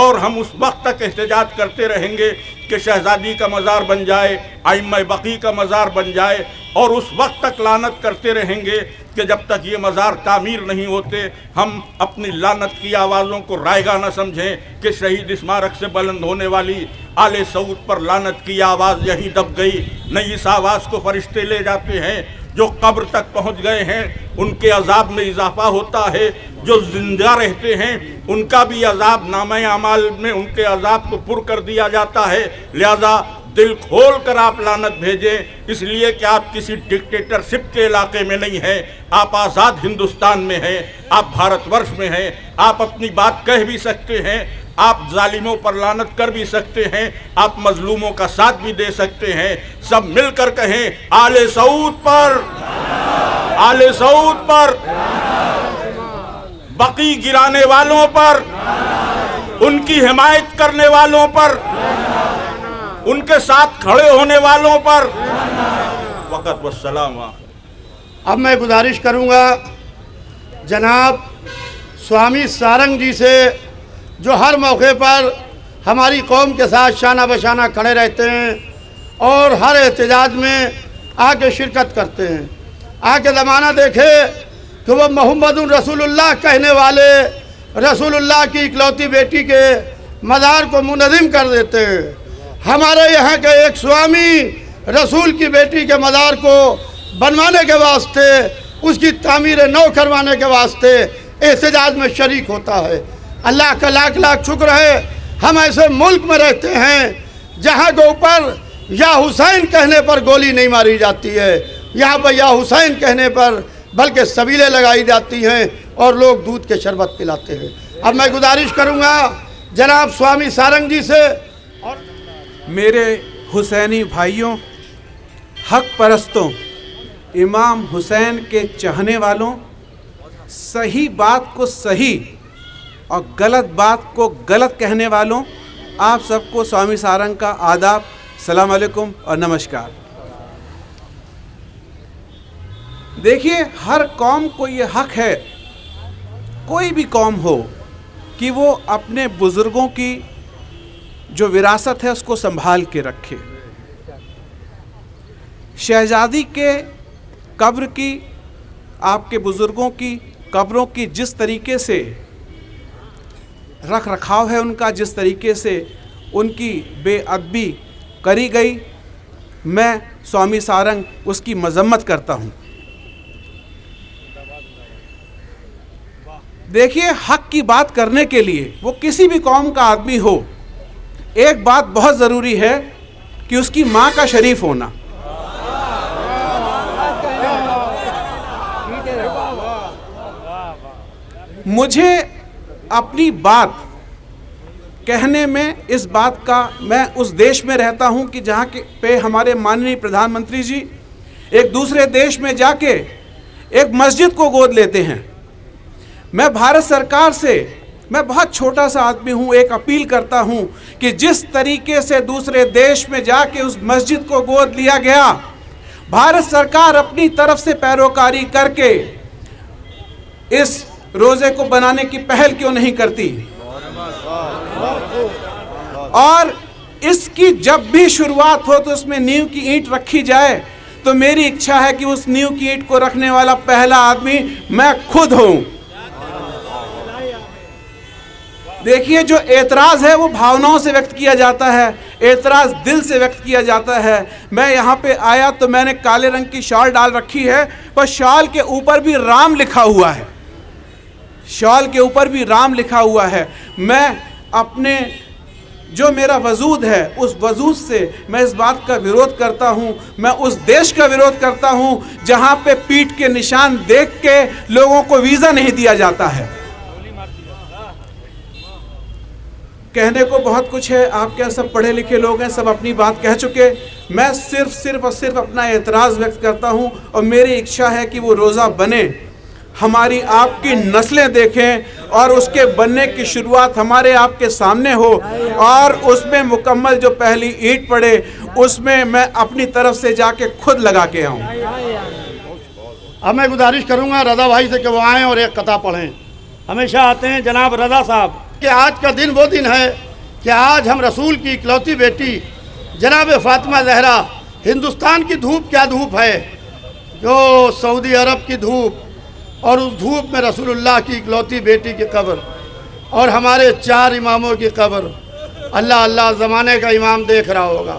اور ہم اس وقت تک احتجاج کرتے رہیں گے کہ شہزادی کا مزار بن جائے، ائمہ بقی کا مزار بن جائے، اور اس وقت تک لعنت کرتے رہیں گے کہ جب تک یہ مزار تعمیر نہیں ہوتے ہم اپنی لعنت کی آوازوں کو رائگاں نہ سمجھیں کہ شہید اسمارک سے بلند ہونے والی آل سعود پر لعنت کی آواز یہیں دب گئی۔ نہیں، اس آواز کو فرشتے لے جاتے ہیں۔ جو قبر تک پہنچ گئے ہیں ان کے عذاب میں اضافہ ہوتا ہے، جو زندہ رہتے ہیں ان کا بھی عذاب نامہ اعمال میں ان کے عذاب کو پر کر دیا جاتا ہے۔ لہذا دل کھول کر آپ لعنت بھیجیں، اس لیے کہ آپ کسی ڈکٹیٹرشپ کے علاقے میں نہیں ہیں، آپ آزاد ہندوستان میں ہیں، آپ بھارت ورش میں ہیں، آپ اپنی بات کہہ بھی سکتے ہیں، آپ ظالموں پر لعنت کر بھی سکتے ہیں، آپ مظلوموں کا ساتھ بھی دے سکتے ہیں۔ سب مل کر کہیں آل سعود پر، آل سعود پر، بقی گرانے والوں پر، ان کی حمایت کرنے والوں پر، ان کے ساتھ کھڑے ہونے والوں پر۔ وقت والسلام۔ اب میں گزارش کروں گا جناب سوامی سارنگ جی سے، جو ہر موقع پر ہماری قوم کے ساتھ شانہ بشانہ کھڑے رہتے ہیں اور ہر احتجاج میں آ کے شرکت کرتے ہیں۔ آ کے زمانہ دیکھے کہ وہ محمد رسول اللہ کہنے والے رسول اللہ کی اکلوتی بیٹی کے مزار کو منہدم کر دیتے ہیں۔ ہمارے یہاں کے ایک سوامی رسول کی بیٹی کے مزار کو بنوانے کے واسطے، اس کی تعمیر نو کروانے کے واسطے احتجاج میں شریک ہوتا ہے۔ اللہ کا لاکھ لاکھ شکر ہے ہم ایسے ملک میں رہتے ہیں جہاں کے اوپر یا حسین کہنے پر گولی نہیں ماری جاتی ہے، یہاں پر یا حسین کہنے پر بلکہ سبیلیں لگائی جاتی ہیں اور لوگ دودھ کے شربت پلاتے ہیں۔ اب میں گزارش کروں گا جناب سوامی سارنگ جی سے۔ اور میرے حسینی بھائیوں، حق پرستوں، امام حسین کے چاہنے والوں، صحیح بات کو صحیح اور غلط بات کو غلط کہنے والوں، آپ سب کو سوامی سارنگ کا آداب، السلام علیکم اور نمسکار۔ دیکھیے، ہر قوم کو یہ حق ہے، کوئی بھی قوم ہو، کہ وہ اپنے بزرگوں کی جو وراثت ہے اس کو سنبھال کے رکھے۔ شہزادی کے قبر کی، آپ کے بزرگوں کی قبروں کی جس طریقے سے رکھ رکھاؤ ہے، ان کا جس طریقے سے ان کی بے ادبی کری گئی، میں سوامی سارنگ اس کی مذمت کرتا ہوں۔ دیکھیے، حق کی بات کرنے کے لیے وہ کسی بھی قوم کا آدمی ہو، ایک بات بہت ضروری ہے کہ اس کی ماں کا شریف ہونا۔ مجھے اپنی بات کہنے میں اس بات کا، میں اس دیش میں رہتا ہوں کہ جہاں پہ ہمارے ماننی پردھان منتری جی ایک دوسرے دیش میں جا کے ایک مسجد کو گود لیتے ہیں۔ میں بھارت سرکار سے، میں بہت چھوٹا سا آدمی ہوں، ایک اپیل کرتا ہوں کہ جس طریقے سے دوسرے دیش میں جا کے اس مسجد کو گود لیا گیا، بھارت سرکار اپنی طرف سے پیروکاری کر کے اس روزے کو بنانے کی پہل کیوں نہیں کرتی؟ اور اس کی جب بھی شروعات ہو تو اس میں نیو کی اینٹ رکھی جائے، تو میری اچھا ہے کہ اس نیو کی اینٹ کو رکھنے والا پہلا آدمی میں خود ہوں۔ دیکھیے، جو اعتراض ہے وہ بھاوناؤں سے ویکت کیا جاتا ہے، اعتراض دل سے ویکت کیا جاتا ہے۔ میں یہاں پہ آیا تو میں نے کالے رنگ کی شال ڈال رکھی ہے، پر شال کے اوپر بھی رام لکھا ہوا ہے، شال کے اوپر بھی رام لکھا ہوا ہے۔ میں اپنے جو میرا وجود ہے اس وجود سے میں اس بات کا ویرودھ کرتا ہوں، میں اس دیش کا ویرودھ کرتا ہوں جہاں پہ پیٹھ کے نشان دیکھ کے لوگوں کو ویزا نہیں دیا جاتا ہے۔ کہنے کو بہت کچھ ہے، آپ کیا سب پڑھے لکھے لوگ ہیں، سب اپنی بات کہہ چکے، میں صرف اپنا اعتراض ویکت کرتا ہوں، اور میری اچھا ہے کہ وہ روزہ بنے، ہماری آپ کی نسلیں دیکھیں اور اس کے بننے کی شروعات ہمارے آپ کے سامنے ہو، اور اس میں مکمل جو پہلی اینٹ پڑے اس میں میں اپنی طرف سے جا کے خود لگا کے آؤں۔ اب میں گزارش کروں گا رضا بھائی سے کہ وہ آئیں اور ایک قطعہ پڑھیں۔ ہمیشہ آتے ہیں جناب رضا صاحب، کہ آج کا دن وہ دن ہے کہ آج ہم رسول کی اکلوتی بیٹی جناب فاطمہ زہرا، ہندوستان کی دھوپ کیا دھوپ ہے، جو سعودی عرب کی دھوپ، اور اس دھوپ میں رسول اللہ کی اکلوتی بیٹی کی قبر اور ہمارے 4 اماموں کی قبر. اللہ اللہ زمانے کا امام دیکھ رہا ہوگا.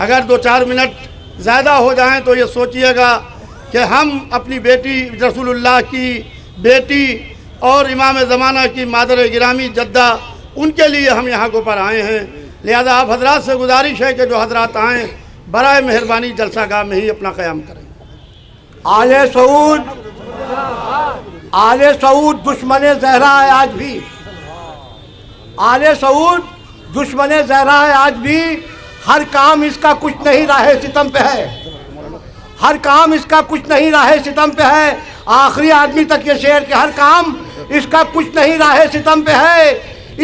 اگر 2-4 منٹ زیادہ ہو جائیں تو یہ سوچئے گا کہ ہم اپنی بیٹی رسول اللہ کی بیٹی اور امام زمانہ کی مادر گرامی جدہ، ان کے لیے ہم یہاں کو پر آئے ہیں. لہذا آپ حضرات سے گزارش ہے کہ جو حضرات آئیں برائے مہربانی جلسہ گاہ میں ہی اپنا قیام کریں. آل سعود دشمن زہرا ہے آج بھی. آل سعود دشمن زہرا ہے آج بھی. ہر کام اس کا کچھ نہیں راہ ستم پہ ہے. ہر کام اس کا کچھ نہیں راہ ستم پہ ہے. آخری آدمی تک یہ شعر کہ ہر کام اس کا کچھ نہیں راہ ستم پہ ہے.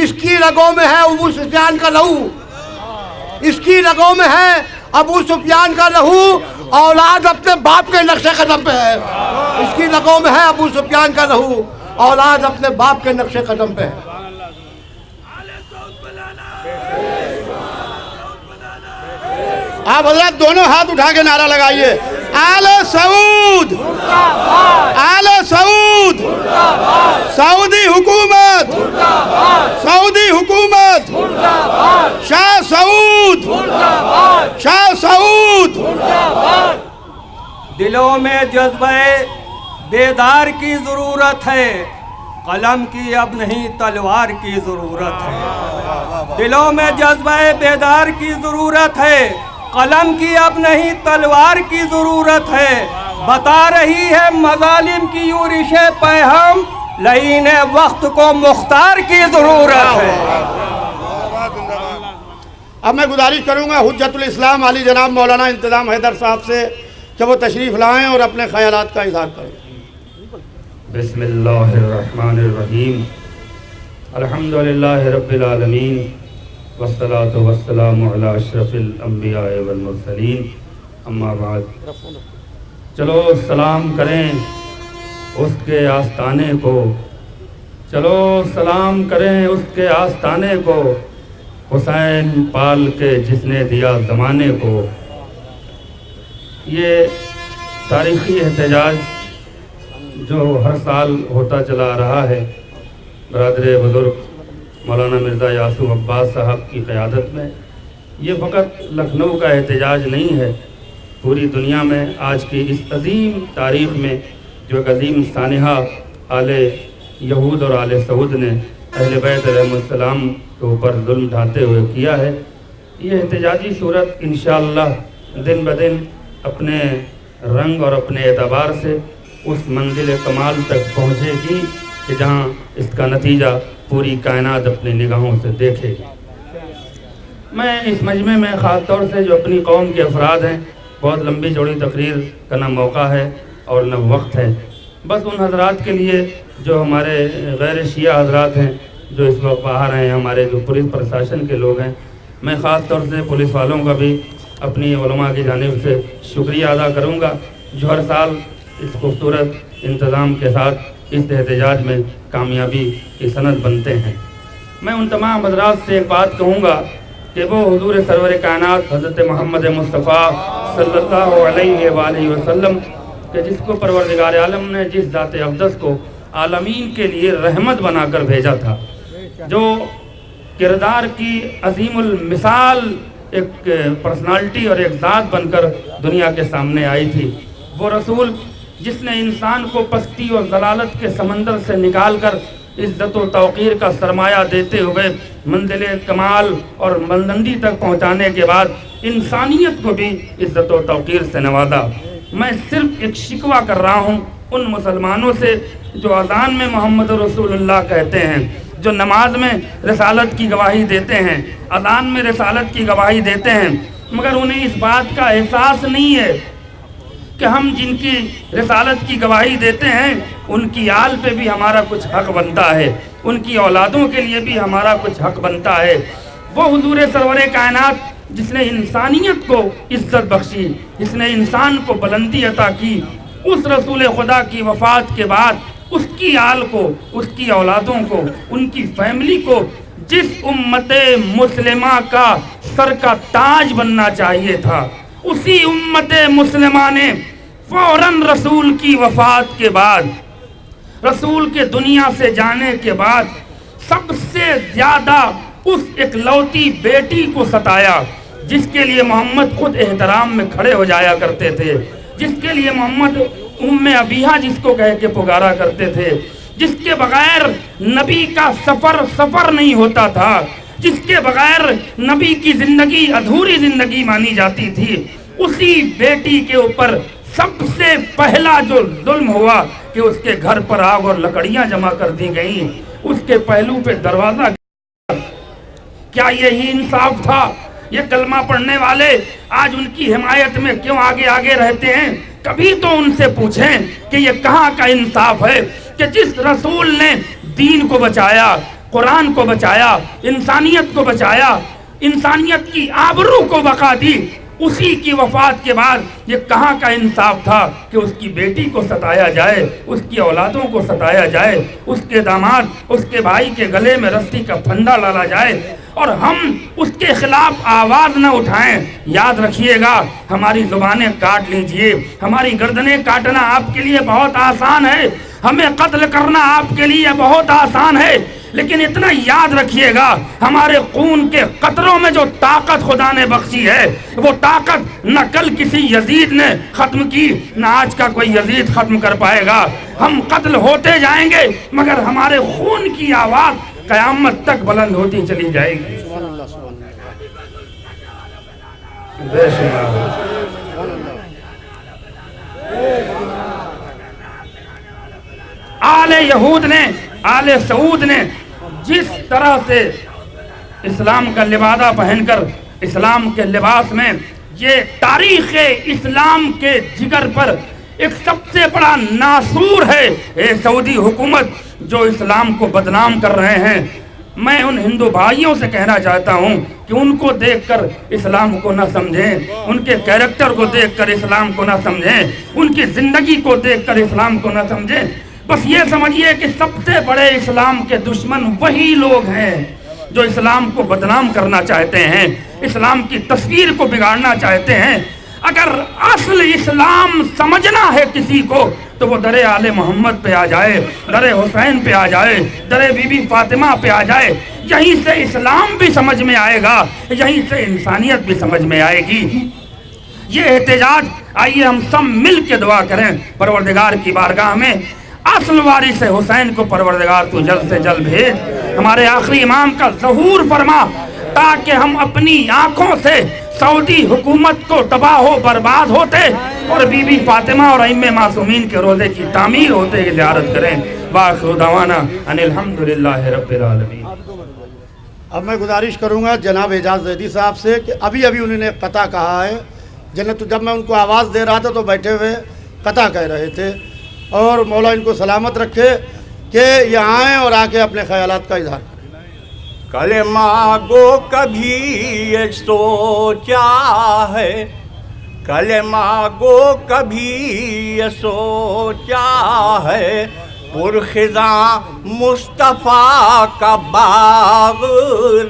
اس کی رگوں میں ہے ابو سفیان کا لہو. اس کی رگوں میں ہے ابو سفیان کا لہو. اولاد اپنے باپ کے نقش قدم پہ ہے. اس کی رگوں میں ہے ابو سفیان کا لہو. اولاد اپنے باپ کے نقش قدم پہ ہے. آپ حضرات دونوں ہاتھ اٹھا کے نعرہ لگائیے، آل سعود، آل سعود، سعودی حکومت، سعودی حکومت، شاہ سعود، شاہ سعود. دلوں میں جذبہ بیدار کی ضرورت ہے، قلم کی اب نہیں تلوار کی ضرورت ہے. دلوں میں جذبہ بیدار کی ضرورت ہے، قلم کی اب نہیں تلوار کی ضرورت ہے. بتا رہی ہے مظالم کی یورش پیہم، لعین وقت کو مختار کی ضرورت ہے. اب میں گزارش کروں گا حجت الاسلام علی جناب مولانا انتظام حیدر صاحب سے کہ وہ تشریف لائیں اور اپنے خیالات کا اظہار کریں. بسم اللہ الرحمن الرحیم. الحمدللہ رب العالمین والصلاة والسلام علی اشرف الانبیاء والمرسلین. اما بعد، چلو سلام کریں اس کے آستانے کو، چلو سلام کریں اس کے آستانے کو، حسین پال کے جس نے دیا زمانے کو. یہ تاریخی احتجاج جو ہر سال ہوتا چلا رہا ہے، برادر بزرگ مولانا مرزا یعصوب عباس صاحب کی قیادت میں، یہ فقط لکھنؤ کا احتجاج نہیں ہے. پوری دنیا میں آج کی اس عظیم تاریخ میں جو ایک عظیم سانحہ آل یہود اور آل سعود نے اہل بیت علیہ السلام کے اوپر ظلم ڈھاتے ہوئے کیا ہے، یہ احتجاجی صورت انشاءاللہ دن بدن اپنے رنگ اور اپنے اعتبار سے اس منزل کمال تک پہنچے گی کہ جہاں اس کا نتیجہ پوری کائنات اپنی نگاہوں سے دیکھے گی. میں اس مجمع میں خاص طور سے جو اپنی قوم کے افراد ہیں، بہت لمبی چوڑی تقریر کا نہ موقع ہے اور نہ وقت ہے. بس ان حضرات کے لیے جو ہمارے غیر شیعہ حضرات ہیں جو اس وقت باہر ہیں، ہمارے جو پولیس پرشاسن کے لوگ ہیں، میں خاص طور سے پولیس والوں کا بھی اپنی علماء کی جانب سے شکریہ ادا کروں گا جو ہر سال اس خوبصورت انتظام کے ساتھ اس احتجاج میں کامیابی کی سند بنتے ہیں. میں ان تمام حضرات سے ایک بات کہوں گا کہ وہ حضور سرور کائنات حضرت محمد مصطفیٰ صلی اللہ علیہ وآلہ وسلم کہ جس کو پروردگار عالم نے جس ذات اقدس کو عالمین کے لیے رحمت بنا کر بھیجا تھا، جو کردار کی عظیم المثال ایک پرسنالٹی اور ایک ذات بن کر دنیا کے سامنے آئی تھی، وہ رسول جس نے انسان کو پستی اور ضلالت کے سمندر سے نکال کر عزت و توقیر کا سرمایہ دیتے ہوئے منزل کمال اور بلندی تک پہنچانے کے بعد انسانیت کو بھی عزت و توقیر سے نوازا. میں صرف ایک شکوہ کر رہا ہوں ان مسلمانوں سے جو اذان میں محمد رسول اللہ کہتے ہیں، جو نماز میں رسالت کی گواہی دیتے ہیں، اذان میں رسالت کی گواہی دیتے ہیں، مگر انہیں اس بات کا احساس نہیں ہے کہ ہم جن کی رسالت کی گواہی دیتے ہیں ان کی آل پہ بھی ہمارا کچھ حق بنتا ہے، ان کی اولادوں کے لیے بھی ہمارا کچھ حق بنتا ہے. وہ حضور سرور کائنات جس نے انسانیت کو عزت بخشی، جس نے انسان کو بلندی عطا کی، اس رسول خدا کی وفات کے بعد اس کی کی آل کو, اس کی اولادوں کو, ان کی فیملی کو جس امت مسلمہ کا سر کا تاج بننا چاہیے تھا, اسی امت مسلمہ نے فوراً رسول کی وفات کے بعد, رسول کے دنیا سے جانے کے بعد سب سے زیادہ اس اکلوتی بیٹی کو ستایا, جس کے لیے محمد خود احترام میں کھڑے ہو جایا کرتے تھے, جس کے لیے محمد ام ابیہا جس کو کہہ کے پکارا کرتے تھے, جس کے بغیر نبی کا سفر نہیں ہوتا تھا, جس کے بغیر نبی کی زندگی ادھوری زندگی مانی جاتی تھی, اسی بیٹی کے اوپر سب سے پہلا جو ظلم ہوا کہ اس کے گھر پر آگ اور لکڑیاں جمع کر دی گئیں, اس کے پہلو پہ دروازہ. کیا یہی انصاف تھا؟ یہ کلمہ پڑھنے والے آج ان کی حمایت میں کیوں آگے آگے رہتے ہیں؟ کبھی تو ان سے پوچھیں کہ یہ کہاں کا انصاف ہے کہ جس رسول نے دین کو بچایا, قرآن کو بچایا, انسانیت کو بچایا, انسانیت کی آبرو کو بقا دی, اسی کی وفات کے بعد یہ کہاں کا انصاف تھا کہ اس کی بیٹی کو ستایا جائے, اس کی اولادوں کو ستایا جائے, اس کے داماد, اس کے بھائی کے گلے میں رسی کا پھندا ڈالا جائے اور ہم اس کے خلاف آواز نہ اٹھائیں. یاد رکھیے گا, ہماری زبانیں کاٹ لیجئے, ہماری گردنیں کاٹنا آپ کے لیے بہت آسان ہے, ہمیں قتل کرنا آپ کے لیے بہت آسان ہے, لیکن اتنا یاد رکھیے گا, ہمارے خون کے قطروں میں جو طاقت خدا نے بخشی ہے, وہ طاقت نہ کل کسی یزید نے ختم کی, نہ آج کا کوئی یزید ختم کر پائے گا. ہم قتل ہوتے جائیں گے مگر ہمارے خون کی آواز قیامت تک بلند ہوتی چلی جائے گی. آل یہود نے, آل سعود نے جس طرح سے اسلام کا لبادہ پہن کر, اسلام کے لباس میں, یہ تاریخ اسلام کے جگر پر ایک سب سے بڑا ناسور ہے اے سعودی حکومت جو اسلام کو بدنام کر رہے ہیں. میں ان ہندو بھائیوں سے کہنا چاہتا ہوں کہ ان کو دیکھ کر اسلام کو نہ سمجھیں, ان کے کیریکٹر کو دیکھ کر اسلام کو نہ سمجھیں, ان کی زندگی کو دیکھ کر اسلام کو نہ سمجھیں. بس یہ سمجھیے کہ سب سے بڑے اسلام کے دشمن وہی لوگ ہیں جو اسلام کو بدنام کرنا چاہتے ہیں, اسلام کی تصویر کو بگاڑنا چاہتے ہیں. اگر اصل اسلام سمجھنا ہے کسی کو تو وہ در آل محمد پہ آ جائے, در حسین پہ آ جائے, در بی بی فاطمہ پہ آ جائے. یہیں سے اسلام بھی سمجھ میں آئے گا, یہیں سے انسانیت بھی سمجھ میں آئے گی. یہ احتجاج آئیے ہم سب مل کے دعا کریں پروردگار کی بارگاہ میں, اصل وارث حسین کو پروردگار تو جلد سے جلد بھیج, ہمارے آخری امام کا ظہور فرما, تاکہ ہم اپنی آنکھوں سے سعودی حکومت کو تباہ و برباد ہوتے اور بی بی فاطمہ اور ائمہ معصومین کے روزے کی تعمیر ہوتے کی زیارت کریں. وآخر دعوانا ان الحمدللہ رب العالمین. اب میں گزارش کروں گا جناب اعجاز زیدی صاحب سے کہ ابھی انہوں نے قطع کہا ہے. جب میں ان کو آواز دے رہا تھا تو بیٹھے ہوئے قطع کہہ رہے تھے, اور مولا ان کو سلامت رکھے کہ یہ آئیں اور آ کے اپنے خیالات کا اظہار کریں. کلمہ گو کبھی یہ سوچا ہے, کلمہ گو کبھی یہ سوچا ہے, پرخزاں مصطفیٰ کا باغ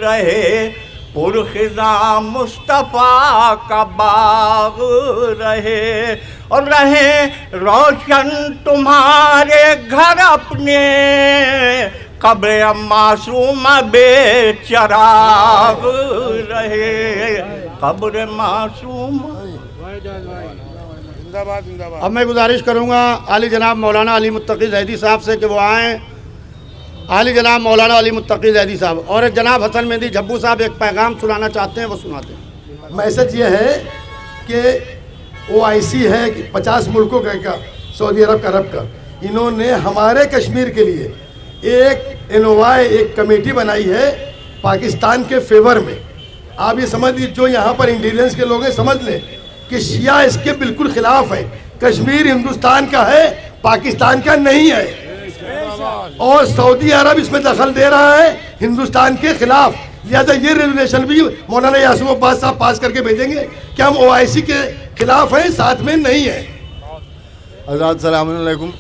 رہے, پرخزاں مصطفیٰ کا باغ رہے, اور رہے روشن تمہارے گھر اپنے, قبر معصوم بے چراغ رہے, قبر معصوم. اب میں گزارش کروں گا عالی جناب مولانا علی متقی زیدی صاحب سے کہ وہ آئیں. عالی جناب مولانا علی متقی زیدی صاحب اور جناب حسن مہدی جھبو صاحب ایک پیغام سنانا چاہتے ہیں, وہ سناتے ہیں. میسج یہ ہے کہ OIC ہے 50 ملکوں کا, سعودی عرب کا رب کا, انہوں نے ہمارے کشمیر کے لیے ایک انوائے ایک کمیٹی بنائی ہے پاکستان کے فیور میں. آپ یہ سمجھ لیجیے, جو یہاں پر انٹیلیجنس کے لوگ ہیں سمجھ لیں کہ شیعہ اس کے بالکل خلاف ہے. کشمیر ہندوستان کا ہے, پاکستان کا نہیں ہے, اور سعودی عرب اس میں دخل دے رہا ہے ہندوستان کے خلاف. لہذا یہ ریزولوشن بھی مولانا یاسوف عباس صاحب پاس کر کے بھیجیں گے کہ ہم OIC کے خلاف ہیں, ساتھ میں نہیں ہیں. حضرات السلام علیکم.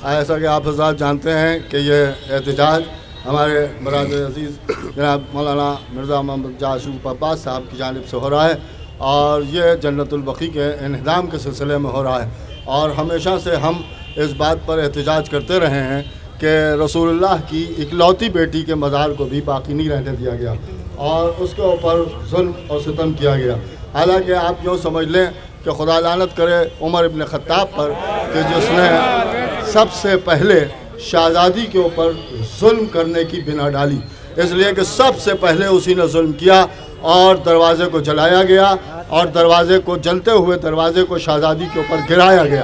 ایسا کہ آپ حضرات جانتے ہیں کہ یہ احتجاج ہمارے برادر عزیز جناب مولانا مرزا محمد یعقوب عباس صاحب کی جانب سے ہو رہا ہے، اور یہ جنت البقیع کے انہدام کے سلسلے میں ہو رہا ہے، اور ہمیشہ سے ہم اس بات پر احتجاج کرتے رہے ہیں کہ رسول اللہ کی اکلوتی بیٹی کے مزار کو بھی باقی نہیں رہنے دیا گیا اور اس کے اوپر ظلم اور ستم کیا گیا۔ حالانکہ آپ یوں سمجھ لیں کہ خدا لعنت کرے عمر ابن خطاب پر کہ جس نے سب سے پہلے شہزادی کے اوپر ظلم کرنے کی بنا ڈالی، اس لیے کہ سب سے پہلے اسی نے ظلم کیا اور دروازے کو جلایا گیا، اور دروازے کو جلتے ہوئے دروازے کو شہزادی کے اوپر گرایا گیا۔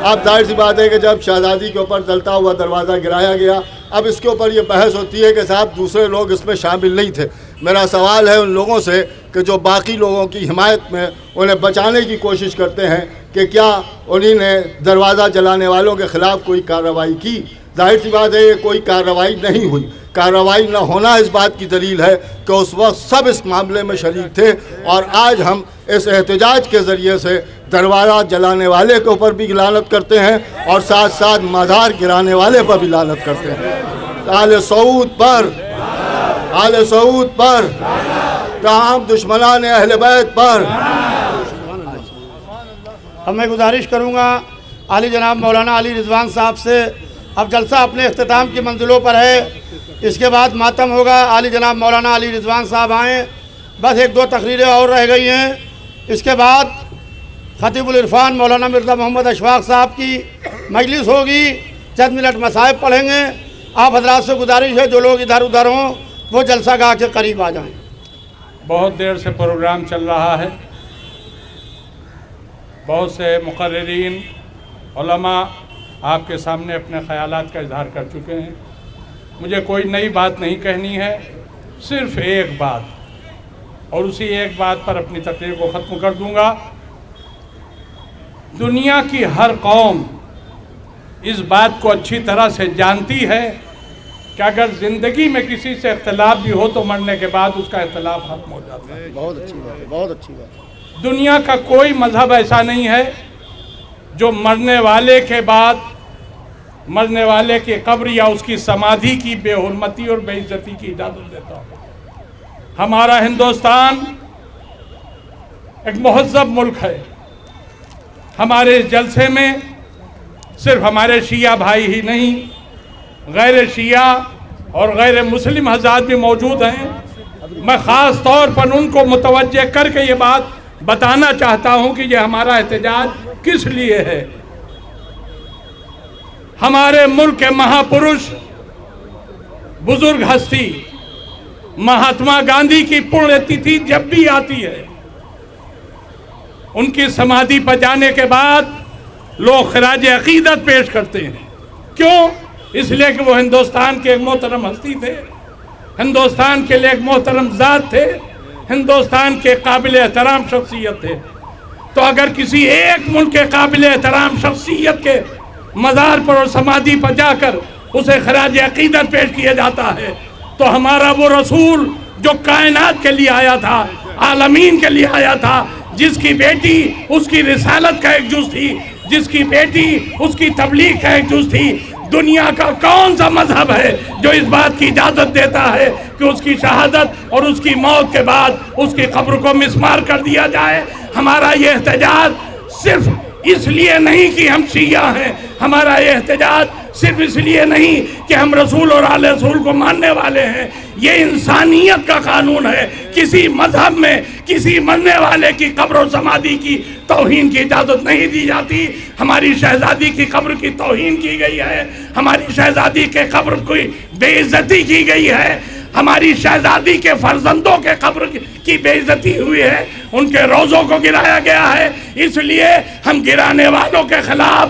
اب ظاہر سی بات ہے کہ جب شہزادی کے اوپر جلتا ہوا دروازہ گرایا گیا، اب اس کے اوپر یہ بحث ہوتی ہے کہ صاحب دوسرے لوگ اس میں شامل نہیں تھے۔ میرا سوال ہے ان لوگوں سے کہ جو باقی لوگوں کی حمایت میں انہیں بچانے کی کوشش کرتے ہیں کہ کیا انہی نے دروازہ جلانے والوں کے خلاف کوئی کارروائی کی؟ ظاہر سی بات ہے یہ کوئی کارروائی نہیں ہوئی۔ کارروائی نہ ہونا اس بات کی دلیل ہے کہ اس وقت سب اس معاملے میں شریک تھے، اور آج ہم اس احتجاج کے ذریعے سے دروازہ جلانے والے کے اوپر بھی لعنت کرتے ہیں اور ساتھ ساتھ مزار گرانے والے پر بھی لعنت کرتے ہیں۔ آل سعود پر، آل سعود پر، تمام دشمنان اہل بیت پر۔ اب میں گزارش کروں گا عالی جناب مولانا علی رضوان صاحب سے، اب جلسہ اپنے اختتام کی منزلوں پر ہے، اس کے بعد ماتم ہوگا۔ عالی جناب مولانا علی رضوان صاحب آئیں، بس ایک دو تقریریں اور رہ گئی ہیں، اس کے بعد خطیب العرفان مولانا مرزا محمد اشفاق صاحب کی مجلس ہوگی، چند منٹ مصائب پڑھیں گے۔ آپ حضرات سے گزارش ہے جو لوگ ادھر ادھر ہوں وہ جلسہ گاہ کے قریب آ جائیں۔ بہت دیر سے پروگرام چل رہا ہے، بہت سے مقررین علماء آپ کے سامنے اپنے خیالات کا اظہار کر چکے ہیں۔ مجھے کوئی نئی بات نہیں کہنی ہے، صرف ایک بات، اور اسی ایک بات پر اپنی تقریر کو ختم کر دوں گا۔ دنیا کی ہر قوم اس بات کو اچھی طرح سے جانتی ہے کہ اگر زندگی میں کسی سے اختلاف بھی ہو تو مرنے کے بعد اس کا اختلاف ختم ہو جاتا ہے۔ بہت اچھی بات ہے، بہت اچھی بات ہے۔ دنیا کا کوئی مذہب ایسا نہیں ہے جو مرنے والے کے بعد مرنے والے کی قبر یا اس کی سمادھی کی بے حرمتی اور بے عزتی کی اجازت دیتا ہو۔ ہمارا ہندوستان ایک مہذب ملک ہے۔ ہمارے اس جلسے میں صرف ہمارے شیعہ بھائی ہی نہیں، غیر شیعہ اور غیر مسلم حضرات بھی موجود ہیں۔ میں خاص طور پر ان کو متوجہ کر کے یہ بات بتانا چاہتا ہوں کہ یہ ہمارا احتجاج کس لیے ہے۔ ہمارے ملک کے مہاپرش، بزرگ ہستی مہاتما گاندھی کی پُنیہ تتھی جب بھی آتی ہے، ان کی سمادھی پر جانے کے بعد لوگ خراج عقیدت پیش کرتے ہیں۔ کیوں؟ اس لیے کہ وہ ہندوستان کے ایک محترم ہستی تھے، ہندوستان کے لیے ایک محترم ذات تھے، ہندوستان کے قابل احترام شخصیت تھے۔ تو اگر کسی ایک ملک کے قابل احترام شخصیت کے مزار پر اور سمادھی پر جا کر اسے خراج عقیدت پیش کیا جاتا ہے تو ہمارا وہ رسول جو کائنات کے لیے آیا تھا، عالمین کے لیے آیا تھا، جس کی بیٹی اس کی رسالت کا ایک جز تھی، جس کی بیٹی اس کی تبلیغ کا ایک جز تھی، دنیا کا کون سا مذہب ہے جو اس بات کی اجازت دیتا ہے کہ اس کی شہادت اور اس کی موت کے بعد اس کی قبر کو مسمار کر دیا جائے؟ ہمارا یہ احتجاج صرف اس لیے نہیں کہ ہم شیعہ ہیں، ہمارا یہ احتجاج صرف اس لیے نہیں کہ ہم رسول اور آل رسول کو ماننے والے ہیں، یہ انسانیت کا قانون ہے۔ کسی مذہب میں کسی مرنے والے کی قبر و سمادھی کی توہین کی اجازت نہیں دی جاتی۔ ہماری شہزادی کی قبر کی توہین کی گئی ہے، ہماری شہزادی کے قبر کی بے عزتی کی گئی ہے، ہماری شہزادی کے فرزندوں کے قبر کی بے عزتی ہوئی ہے، ان کے روزوں کو گرایا گیا ہے۔ اس لیے ہم گرانے والوں کے خلاف،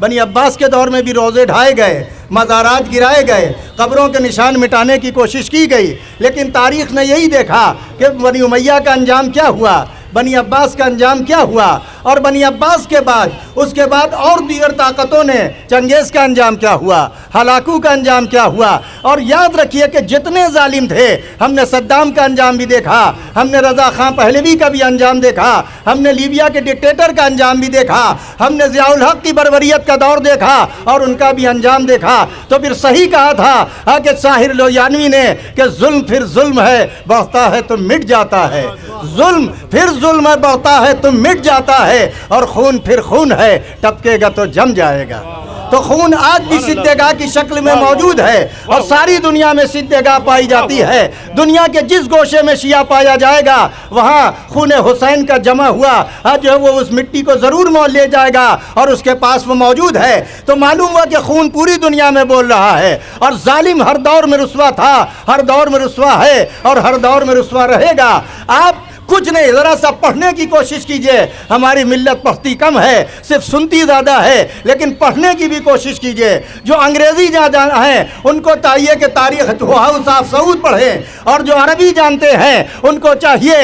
بنی عباس کے دور میں بھی روزے ڈھائے گئے، مزارات گرائے گئے، قبروں کے نشان مٹانے کی کوشش کی گئی، لیکن تاریخ نے یہی دیکھا کہ بنی امیہ کا انجام کیا ہوا، بنی عباس کا انجام کیا ہوا، اور بنی عباس کے بعد اس کے بعد اور دیگر طاقتوں نے چنگیز کا انجام کیا ہوا، ہلاکو کا انجام کیا ہوا۔ اور یاد رکھیے کہ جتنے ظالم تھے، ہم نے صدام کا انجام بھی دیکھا، ہم نے رضا خان پہلوی کا بھی انجام دیکھا، ہم نے لیبیا کے ڈکٹیٹر کا انجام بھی دیکھا، ہم نے ضیاء الحق کی بربریت کا دور دیکھا اور ان کا بھی انجام دیکھا۔ تو پھر صحیح کہا تھا کہ ساحر لویانوی نے کہ ظلم پھر ظلم ہے، بڑھتا ہے تو مٹ جاتا ہے، ظلم پھر ظلم ہے، بڑھتا ہے تو مٹ جاتا ہے، اور خون پھر خون ہے، ٹپکے گا تو جم جائے گا۔ تو خون آج بھی سدھے گاہ کی شکل میں موجود ہے، اور ساری دنیا میں سدھے گاہ پائی جاتی ہے۔ دنیا کے جس گوشے میں شیعہ پایا جائے گا، وہاں خون حسین کا جمع ہوا جو ہے وہ اس مٹی کو ضرور مول لے جائے گا، اور اس کے پاس وہ موجود ہے۔ تو معلوم ہوا کہ خون پوری دنیا میں بول رہا ہے، اور ظالم ہر دور میں رسوا تھا، ہر دور میں رسوا ہے، اور ہر دور میں رسوا رہے گا۔ آپ کچھ نہیں، ذرا سا پڑھنے کی کوشش کیجئے۔ ہماری ملت پڑھتی کم ہے، صرف سنتی زیادہ ہے، لیکن پڑھنے کی بھی کوشش کیجئے۔ جو انگریزی جہاں ہیں ان کو چاہیے کہ تاریخ ہاؤس آف سعود پڑھیں، اور جو عربی جانتے ہیں ان کو چاہیے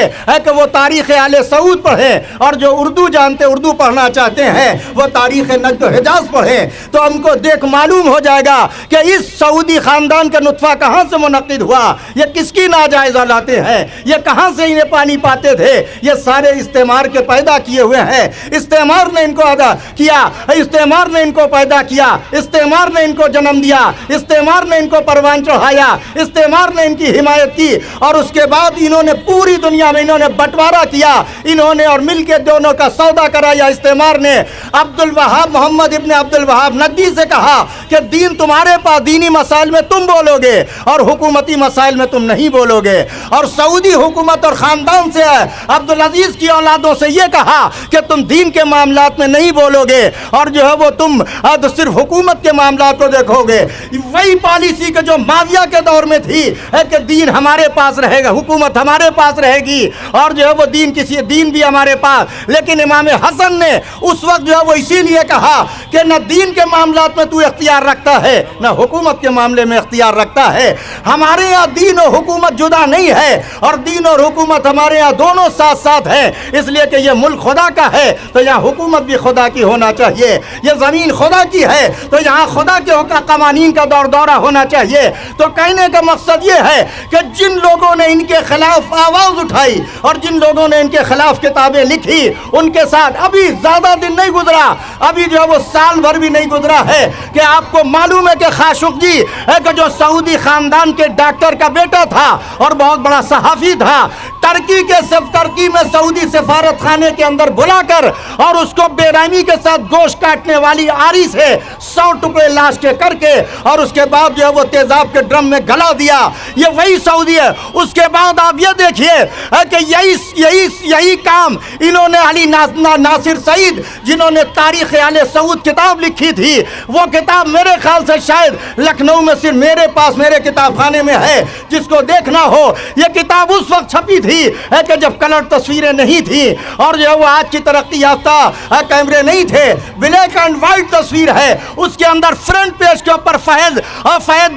کہ وہ تاریخ آل سعود پڑھیں، اور جو اردو جانتے، اردو پڑھنا چاہتے ہیں، وہ تاریخ نجد و حجاز پڑھیں۔ تو ہم کو دیکھ معلوم ہو جائے گا کہ اس سعودی خاندان کا نطفہ کہاں سے منعقد ہوا، یہ کس کی ناجائز اولادیں ہیں، یہ کہاں سے انہیں پانی پاتے تھے۔ یہ سارے استعمار کے پیدا کیے ہوئے ہیں، استعمار نے ان کو ادا کیا، استعمار نے ان کو پیدا کیا، استعمار نے ان کو جنم دیا، استعمار نے ان کو پروان چڑھایا، استعمار نے ان کی حمایت کی، اور اس کے بعد انہوں نے پوری دنیا میں انہوں نے بٹوارا کیا، انہوں نے اور مل کے دونوں کا سودا کرایا۔ استعمار نے عبد الوہاب، محمد ابن عبد الوہاب نجدی سے کہا کہ دین تمہارے پاس، دینی مسائل میں تم بولو گے اور حکومتی مسائل میں تم نہیں بولو گے۔ اور سعودی حکومت اور خاندان سے عبدالعزیز کی اولادوں سے یہ کہا کہ تم دین کے معاملات میں نہیں بولو گے، اور جو ہے وہ تم صرف حکومت کے معاملات کو دیکھو گے۔ وہی پالیسی کہ جو معاویہ کے دور میں تھی ہے کہ دین ہمارے پاس رہے گا، حکومت ہمارے پاس رہے گی، اور جو ہے وہ دین بھی ہمارے پاس۔ لیکن امام حسن نے اس وقت جو ہے وہ اسی لیے کہا کہ نہ دین کے معاملات میں تو اختیار رکھتا ہے، نہ حکومت کے معاملے میں اختیار رکھتا ہے۔ ہمارے یہاں دین و حکومت جدا نہیں ہے، اور دین اور حکومت ہمارے یہاں دونوں ساتھ ساتھ ہیں، اس لیے کہ یہ ملک خدا کا ہے تو یہاں حکومت بھی خدا کی ہونا چاہیے، یہ زمین خدا کی ہے تو یہاں خدا کے قوانین کا دور دورہ ہونا چاہیے۔ تو کہنے کا مقصد یہ ہے کہ جن لوگوں نے ان کے خلاف آواز اٹھائی اور جن لوگوں نے ان کے خلاف کتابیں لکھی، ان کے ساتھ ابھی زیادہ دن نہیں گزرا، ابھی جو ہے وہ سال بھر بھی نہیں گزرا ہے کہ آپ کو معلوم ہے کہ خاشق جی ہے کہ جو سعودی خاندان کے ڈاکٹر کا بیٹا تھا اور بہت بڑا صحافی تھا، ترکی میں سعودی سفارت خانے کے اندر بلا کر اور اس کو بے رحمی کے ساتھ گوشت کاٹنے والی آری سے 100 ٹکڑے لاش کے کر کے، اور اس کے بعد جو ہے وہ تیزاب کے ڈرم میں گلا دیا۔ یہ وہی سعودی ہے۔ اس کے بعد آپ یہ دیکھیے کہ یہی کام انہوں نے علی ناصر سعید، جنہوں نے تاریخ آل سعود کتاب لکھی تھی، وہ کتاب میرے خیال سے شاید لکھنؤ میں صرف میرے پاس میرے کتاب خانے میں ہے، جس کو دیکھنا ہو۔ یہ کتاب اس وقت چھپی تھی کہ جب کلر تصویریں نہیں تھی، اور جو ہے وہ آج کی ترقی یافتہ کیمرے نہیں تھے، بلیک اینڈ وائٹ تصویر ہے۔ اس کے اندر فرنٹ پیج کے اوپر فہد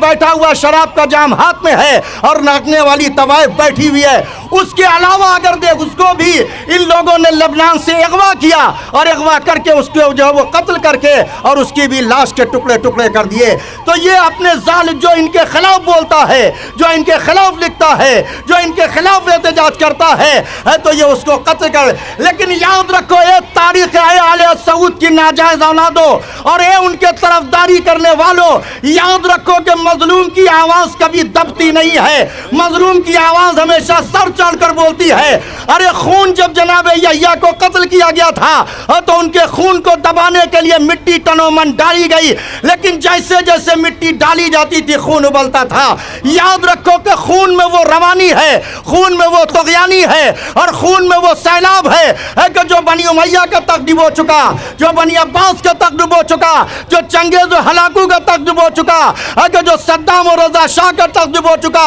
بیٹھا ہوا، شراب کا جام ہاتھ میں ہے، اور ناچنے والی طوائف بیٹھی ہوئی ہے۔ اس کے علاوہ اگر دیکھ، اس کو بھی ان لوگوں نے لبنان سے اغوا کیا، اور اغوا کر کے اس کو جو ہے وہ قتل کر کے اور اس کی بھی لاش کے ٹکڑے ٹکڑے کر دیے۔ تو یہ اپنے ظالم جو ان کے خلاف بولتا ہے، جو ان کے خلاف لکھتا ہے، جو ان کے خلاف احتجاج کرتا ہے تو یہ اس کو قتل کر۔ لیکن یاد رکھو، یہ تاریخ آل سعود کی ناجائز اولادوں اور یہ ان کے طرفداری کرنے والوں، یاد رکھو کہ مظلوم کی آواز کبھی دبتی نہیں ہے، مظلوم کی آواز ہمیشہ سر چڑھ کر بولتی ہے۔ ارے خون جب جناب یحییٰ کو قتل کیا گیا تھا تو ان کے خون کو دبانے کے لیے مٹی تنو من ڈالی گئی، لیکن جیسے جیسے مٹی ڈالی جاتی تھی خون ابلتا تھا۔ یاد رکھو کہ خون میں وہ روانی ہے، خون میں وہ طغیانی ہے، اور خون میں وہ سیلاب ہے کہ جو بنی امیہ کا تخت ڈبو چکا، جو بنی عباس کا تخت ڈبو چکا، جو چنگیز و ہلاکو کا تخت ڈبو چکا، کہ جو صدام و رضا شاہ کا تخت ڈبو چکا۔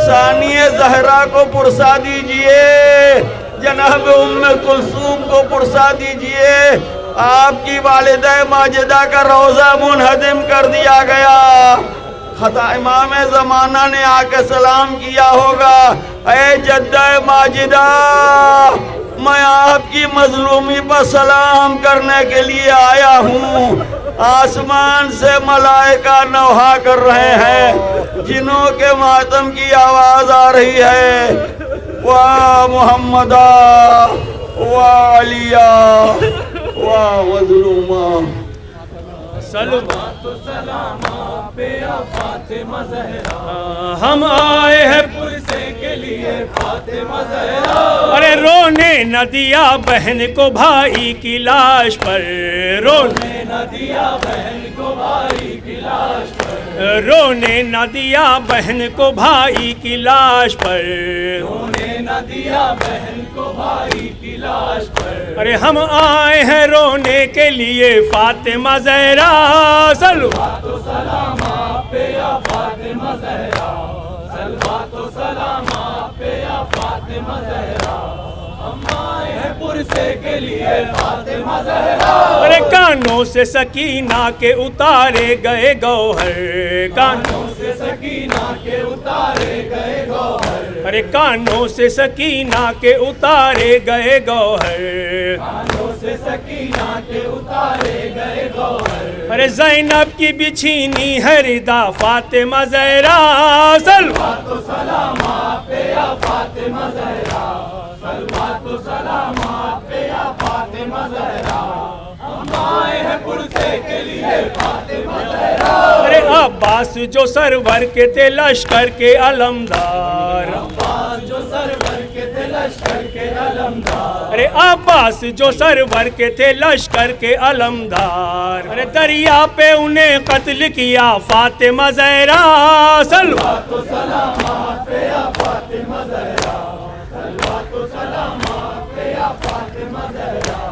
ثانیہ زہرا کو پرسا دیجئے، جناب ام کلثوم کو پرسا دیجئے۔ آپ کی والدہ ماجدہ کا روزہ منہدم کر دیا گیا، خطا امام زمانہ نے آ کے سلام کیا ہوگا، اے جدہ ماجدہ میں آپ کی مظلومی پر سلام کرنے کے لیے آیا ہوں۔ آسمان سے ملائکہ نوحہ کر رہے ہیں، جنوں کے ماتم کی آواز آ رہی ہے، واہ محمدہ واہ علیہ واہ مظلومہ۔ صلوات و سلام پہ فاطمہ زہرا، ہم آئے ہیں پرسے کے لیے فاطمہ زہرا۔ ارے رونے نہ دیا بہن کو بھائی کی لاش پر، رونے نہ دیا بہن کو بھائی کی لاش پر، رونے نہ دیا بہن کو بھائی کی لاش پر، رونے نہ دیا بہن کو بھائی کی لاش پر۔ ارے ہم آئے ہیں رونے کے لیے فاطمہ زہرا، صلوات و سلام آپ پہ یا فاطمہ زہرا، صلوات و سلام آپ پہ یا فاطمہ زہرا، ہم آئے ہیں پرسے کے لیے فاطمہ زہرا۔ ارے کانوں سے سکینہ کے اتارے گئے گوہر، کانوں سے سکینہ کے اتارے گئے گوہر، ارے کانوں سے سکینہ کے اتارے گئے گوہر، کانوں سے سکینہ کے اتارے گئے گوہر۔ ارے زینب کی بچھینی ہے ردا فاطمہ زہرا، صلوات و سلام آپ پہ یا فاطمہ زہرا، صلوات و سلام آپ پہ یا فاطمہ زہرا، ہم آئے ہیں پرسے کے لیے فاطمہ زہرا۔ ارے عباس جو سرور کے تھے لشکر کے علمدار، عباس جو سرور کے تھے لشکر کے علمدار، ارے عباس جو سرور کے تھے لشکر کے علمدار، ارے دریا پہ انہیں قتل کیا فاطمہ زہرا، صلوات و سلام آپ پہ یا فاطمہ زہرا، صلوات و سلام آپ پہ یا فاطمہ زہرا،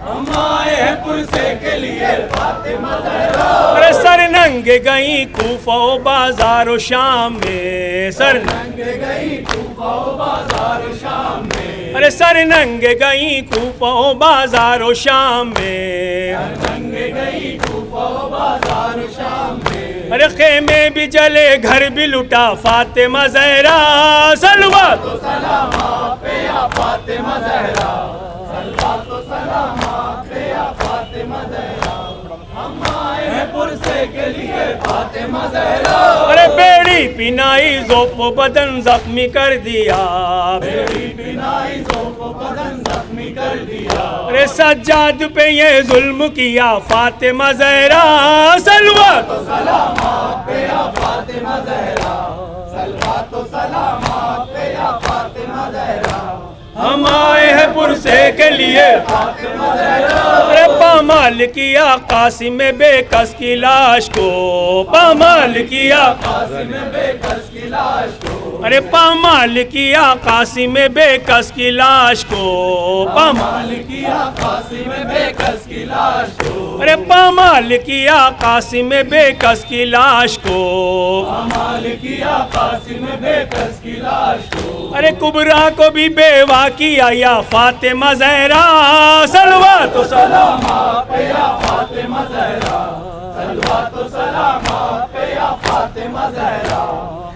ہم آئے ہیں پرسے کے لیے فاطمہ زہرا۔ ارے سر ننگے گئیں کوفہ و بازار و شام میں، سر ننگے گئیں کوفہ و بازار و شام میں، ارے سر ننگے گئیں کوفہ و بازار و شام میں، سر ننگے گئیں کوفہ و بازار و شام میں، ارے خیمے بھی جلے گھر بھی لٹا فاطمہ زہرا، صلوات و سلام آپ پہ یا فاطمہ زہرا، صلوات و سلام آپ پہ یا فاطمہ زہرا، ہم آئے ہیں پرسے کے لیے فاطمہ زہرا۔ ارے بیڑی پینائی ذوف و بدن زخمی کر دیا، بیڑی پینائی ذوف و بدن زخمی کر دیا، ارے سجاد پہ یہ ظلم کیا فاطمہ زہرا، صلوات و سلام آپ پہ یا فاطمہ زہرا، صلوات و سلام آپ پہ یا فاطمہ زہرا، ہم آئے ہیں پرسے کے لیے فاطمہ زہرا۔ ارے پامال کیا قاسم بے کس کی لاش کو، پامال کیا قاسم بے کس کی لاش کو، ارے پامال کیا قاسم بے کس کی لاش کو، پامال کیا قاسم بے کس کی لاش کو، ارے پامال کیا قاسم بے کس کی لاش کو، پامال کیا قاسم بے کس کی لاش کو، ارے کبرا کو بھی بیوہ کیا یا فاطمہ زہرا، صلوات و سلام آپ پہ یا فاطمہ زہرا، صلوات و سلام آپ پہ یا فاطمہ زہرا،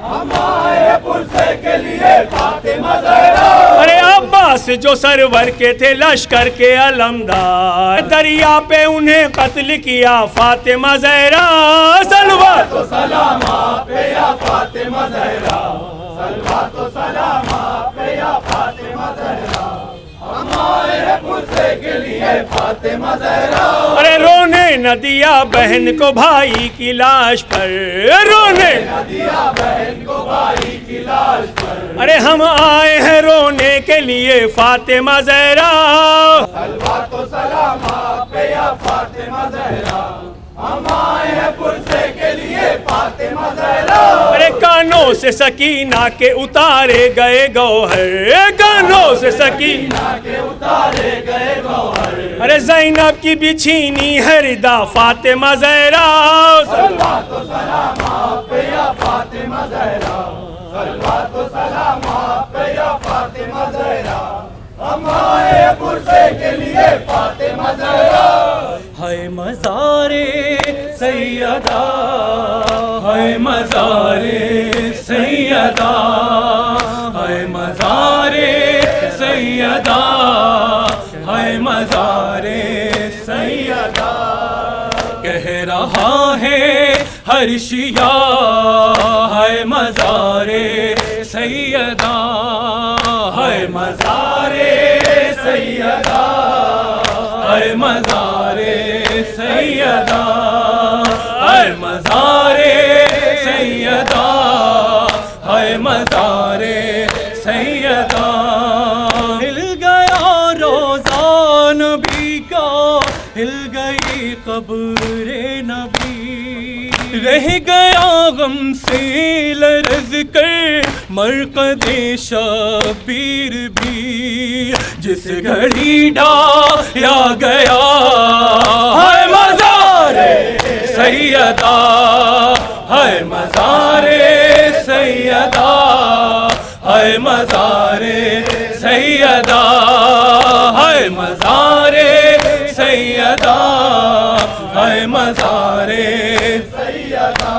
ہم آئے ہیں پرسے کے لیے فاطمہ زہرا۔ ارے عباس جو سرور کے تھے لشکر کے علمدار، دریا پہ انہیں قتل کیا فاطمہ زہرا، صلوات و سلام آپ پہ یا فاطمہ زہرا، صلوات و سلام آپ پہ یا فاطمہ زہرا، ہم آئے ہیں پرسے کے لیے فاطمہ زہرا۔ ارے رونے نہ دیا بہن کو بھائی کی لاش پر، رونے نہ دیا بہن کو بھائی کی لاش پر، ارے ہم آئے ہیں رونے کے لیے فاطمہ زہرا، صلوات و سلام آپ پہ یا فاطمہ زہرا، ہم آئے ہیں پرسے کے لیے فاطمہ زہرا۔ ارے کانوں سے سکینہ کے اتارے گئے گوہر، کانوں سے سکینہ کے اتارے گئے گوہر، ارے زینب کی بچھینی ہے ردا فاطمہ زہرا، صلوات و سلام آپ پہ یا فاطمہ زہرا، صلوات و ہم آئے پرسے کے لیے فاطمہ زہرا. ہے مزار سیدہ ہے مزار سیدہ ہے مزار سیدہ ہے مزار سیدہ. کہہ رہا ہے ہر شیعہ ہے مزار سیدہ ہے مزار سیدہ ہے مزار سیدہ ہے مزار سیدہ ہے مزار سیدہ. ہل گیا روزہ نبی کا ہل گئی قبر نبی. رہ گیا غم سے لرز کر مرقد شبیر بھی. جس گھڑی ڈھایا گیا ہے مزار سیدہ ہے مزار سیدہ ہے مزار سیدہ ہے مزار سیدہ ہے مزار سیدہ.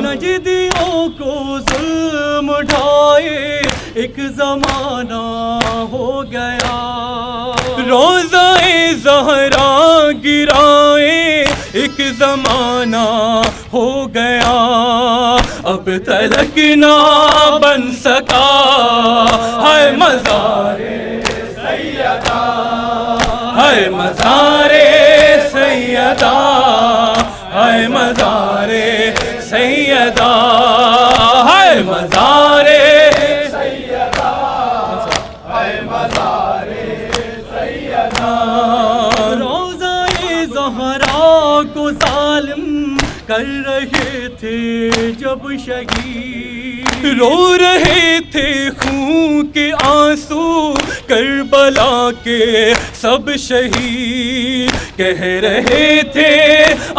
نجدیوں کو ظلم ڈھائے ایک زمانہ ہو گیا. روضہ زہرا گرائے ایک زمانہ ہو گیا. اب تلک نہ بن سکا ہے مزار سیدہ ہے مزار سیدہ ہے مزار سیدہ ہے مزار سیدہ ہے مزار سیدہ. روضہ زہرا کو ظالم کر رہے تھے جب شہید. رو رہے تھے خون کے آنسو کربلا کے سب شہید. کہہ رہے تھے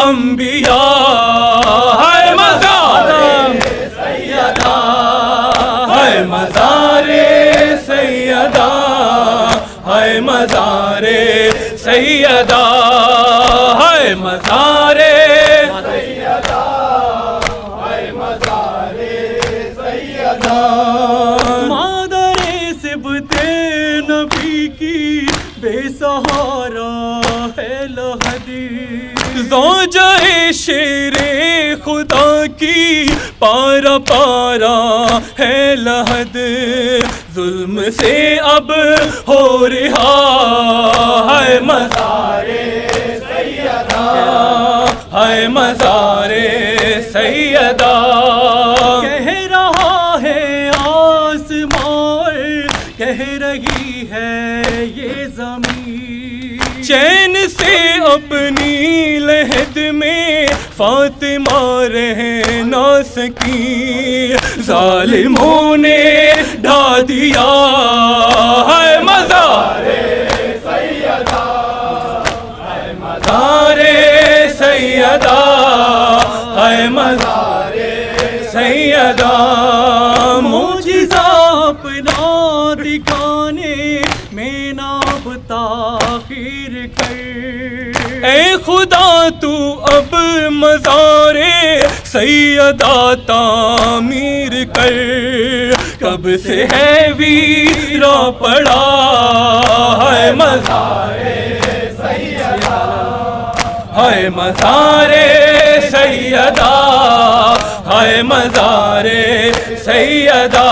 انبیاء ہے مزار سیدہ ہے مزار سیدہ ہے مزار سیدہ ہے مزار سیدہ ہے مزار سیدہ. مادر سبط نبی کی بے سہارا ہے لہدی. زوجہ شیر خدا کی پارا پارا ہے لحد. ظلم سے اب ہو رہا ہے مزار سیدہ ہے مزار سیدہ. کہہ رہا ہے آسمان کہہ رہی ہے یہ زمین. چین سے اپنی لحد میں فاطمہ رہ نہ سکی. ظالموں نے ڈھا دیا ہے مزار سیدہ ہے مزار سیدہ ہے مزار سیدہ. معجزہ اپنا دکھانے میں ناب تاخیر کر. اے خدا تو اب مزار سیدہ تعمیر کر. کب سے ہے ویرا پڑا ہے مزار سیدہ ہے مزار سیدہ ہے مزار سیدہ.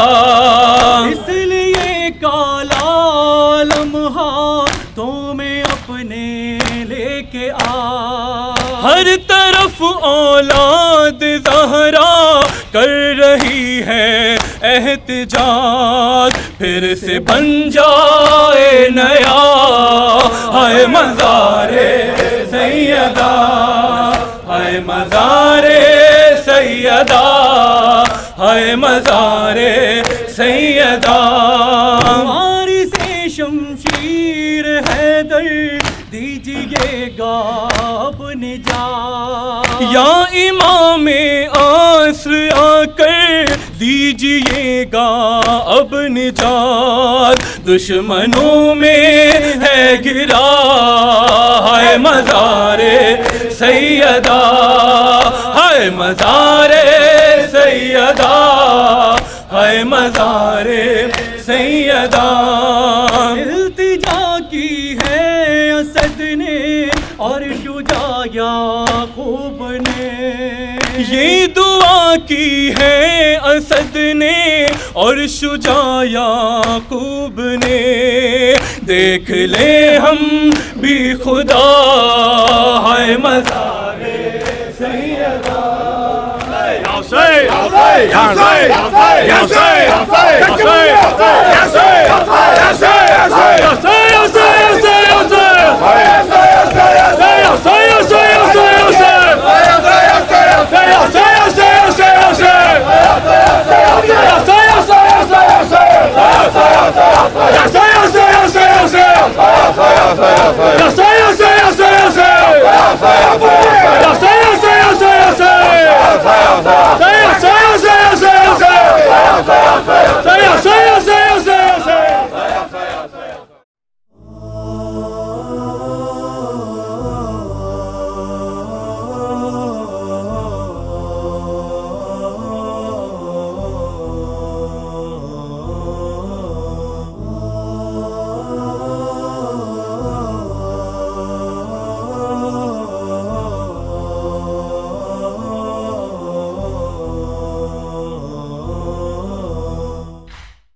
اس لیے کالا لمحہ تو میں اپنے لے کے آ. ہر طرف اولاد زہرا کر رہی ہے احتجاج. پھر سے بن جائے نیا ہے مزار سیدہ ہے مزار سیدہ ہے مزار سیدہ. ہماری سے شمشیر حیدر دیجیے گا اب نجات، یا امام عصر آ کر دیجیے گا اب نجات، دشمنوں میں ہے گرا ہے مزار سیدہ، ہے مزار سیدہ، ہے مزار سیدہ، التجا کی ہے اسد نے اور شجاع یعقوب نے، یہ دعا کی ہے اسد نے اور شجاع یعقوب نے، دیکھ لیں ہم بھی خدا ہے مزار سیدہ،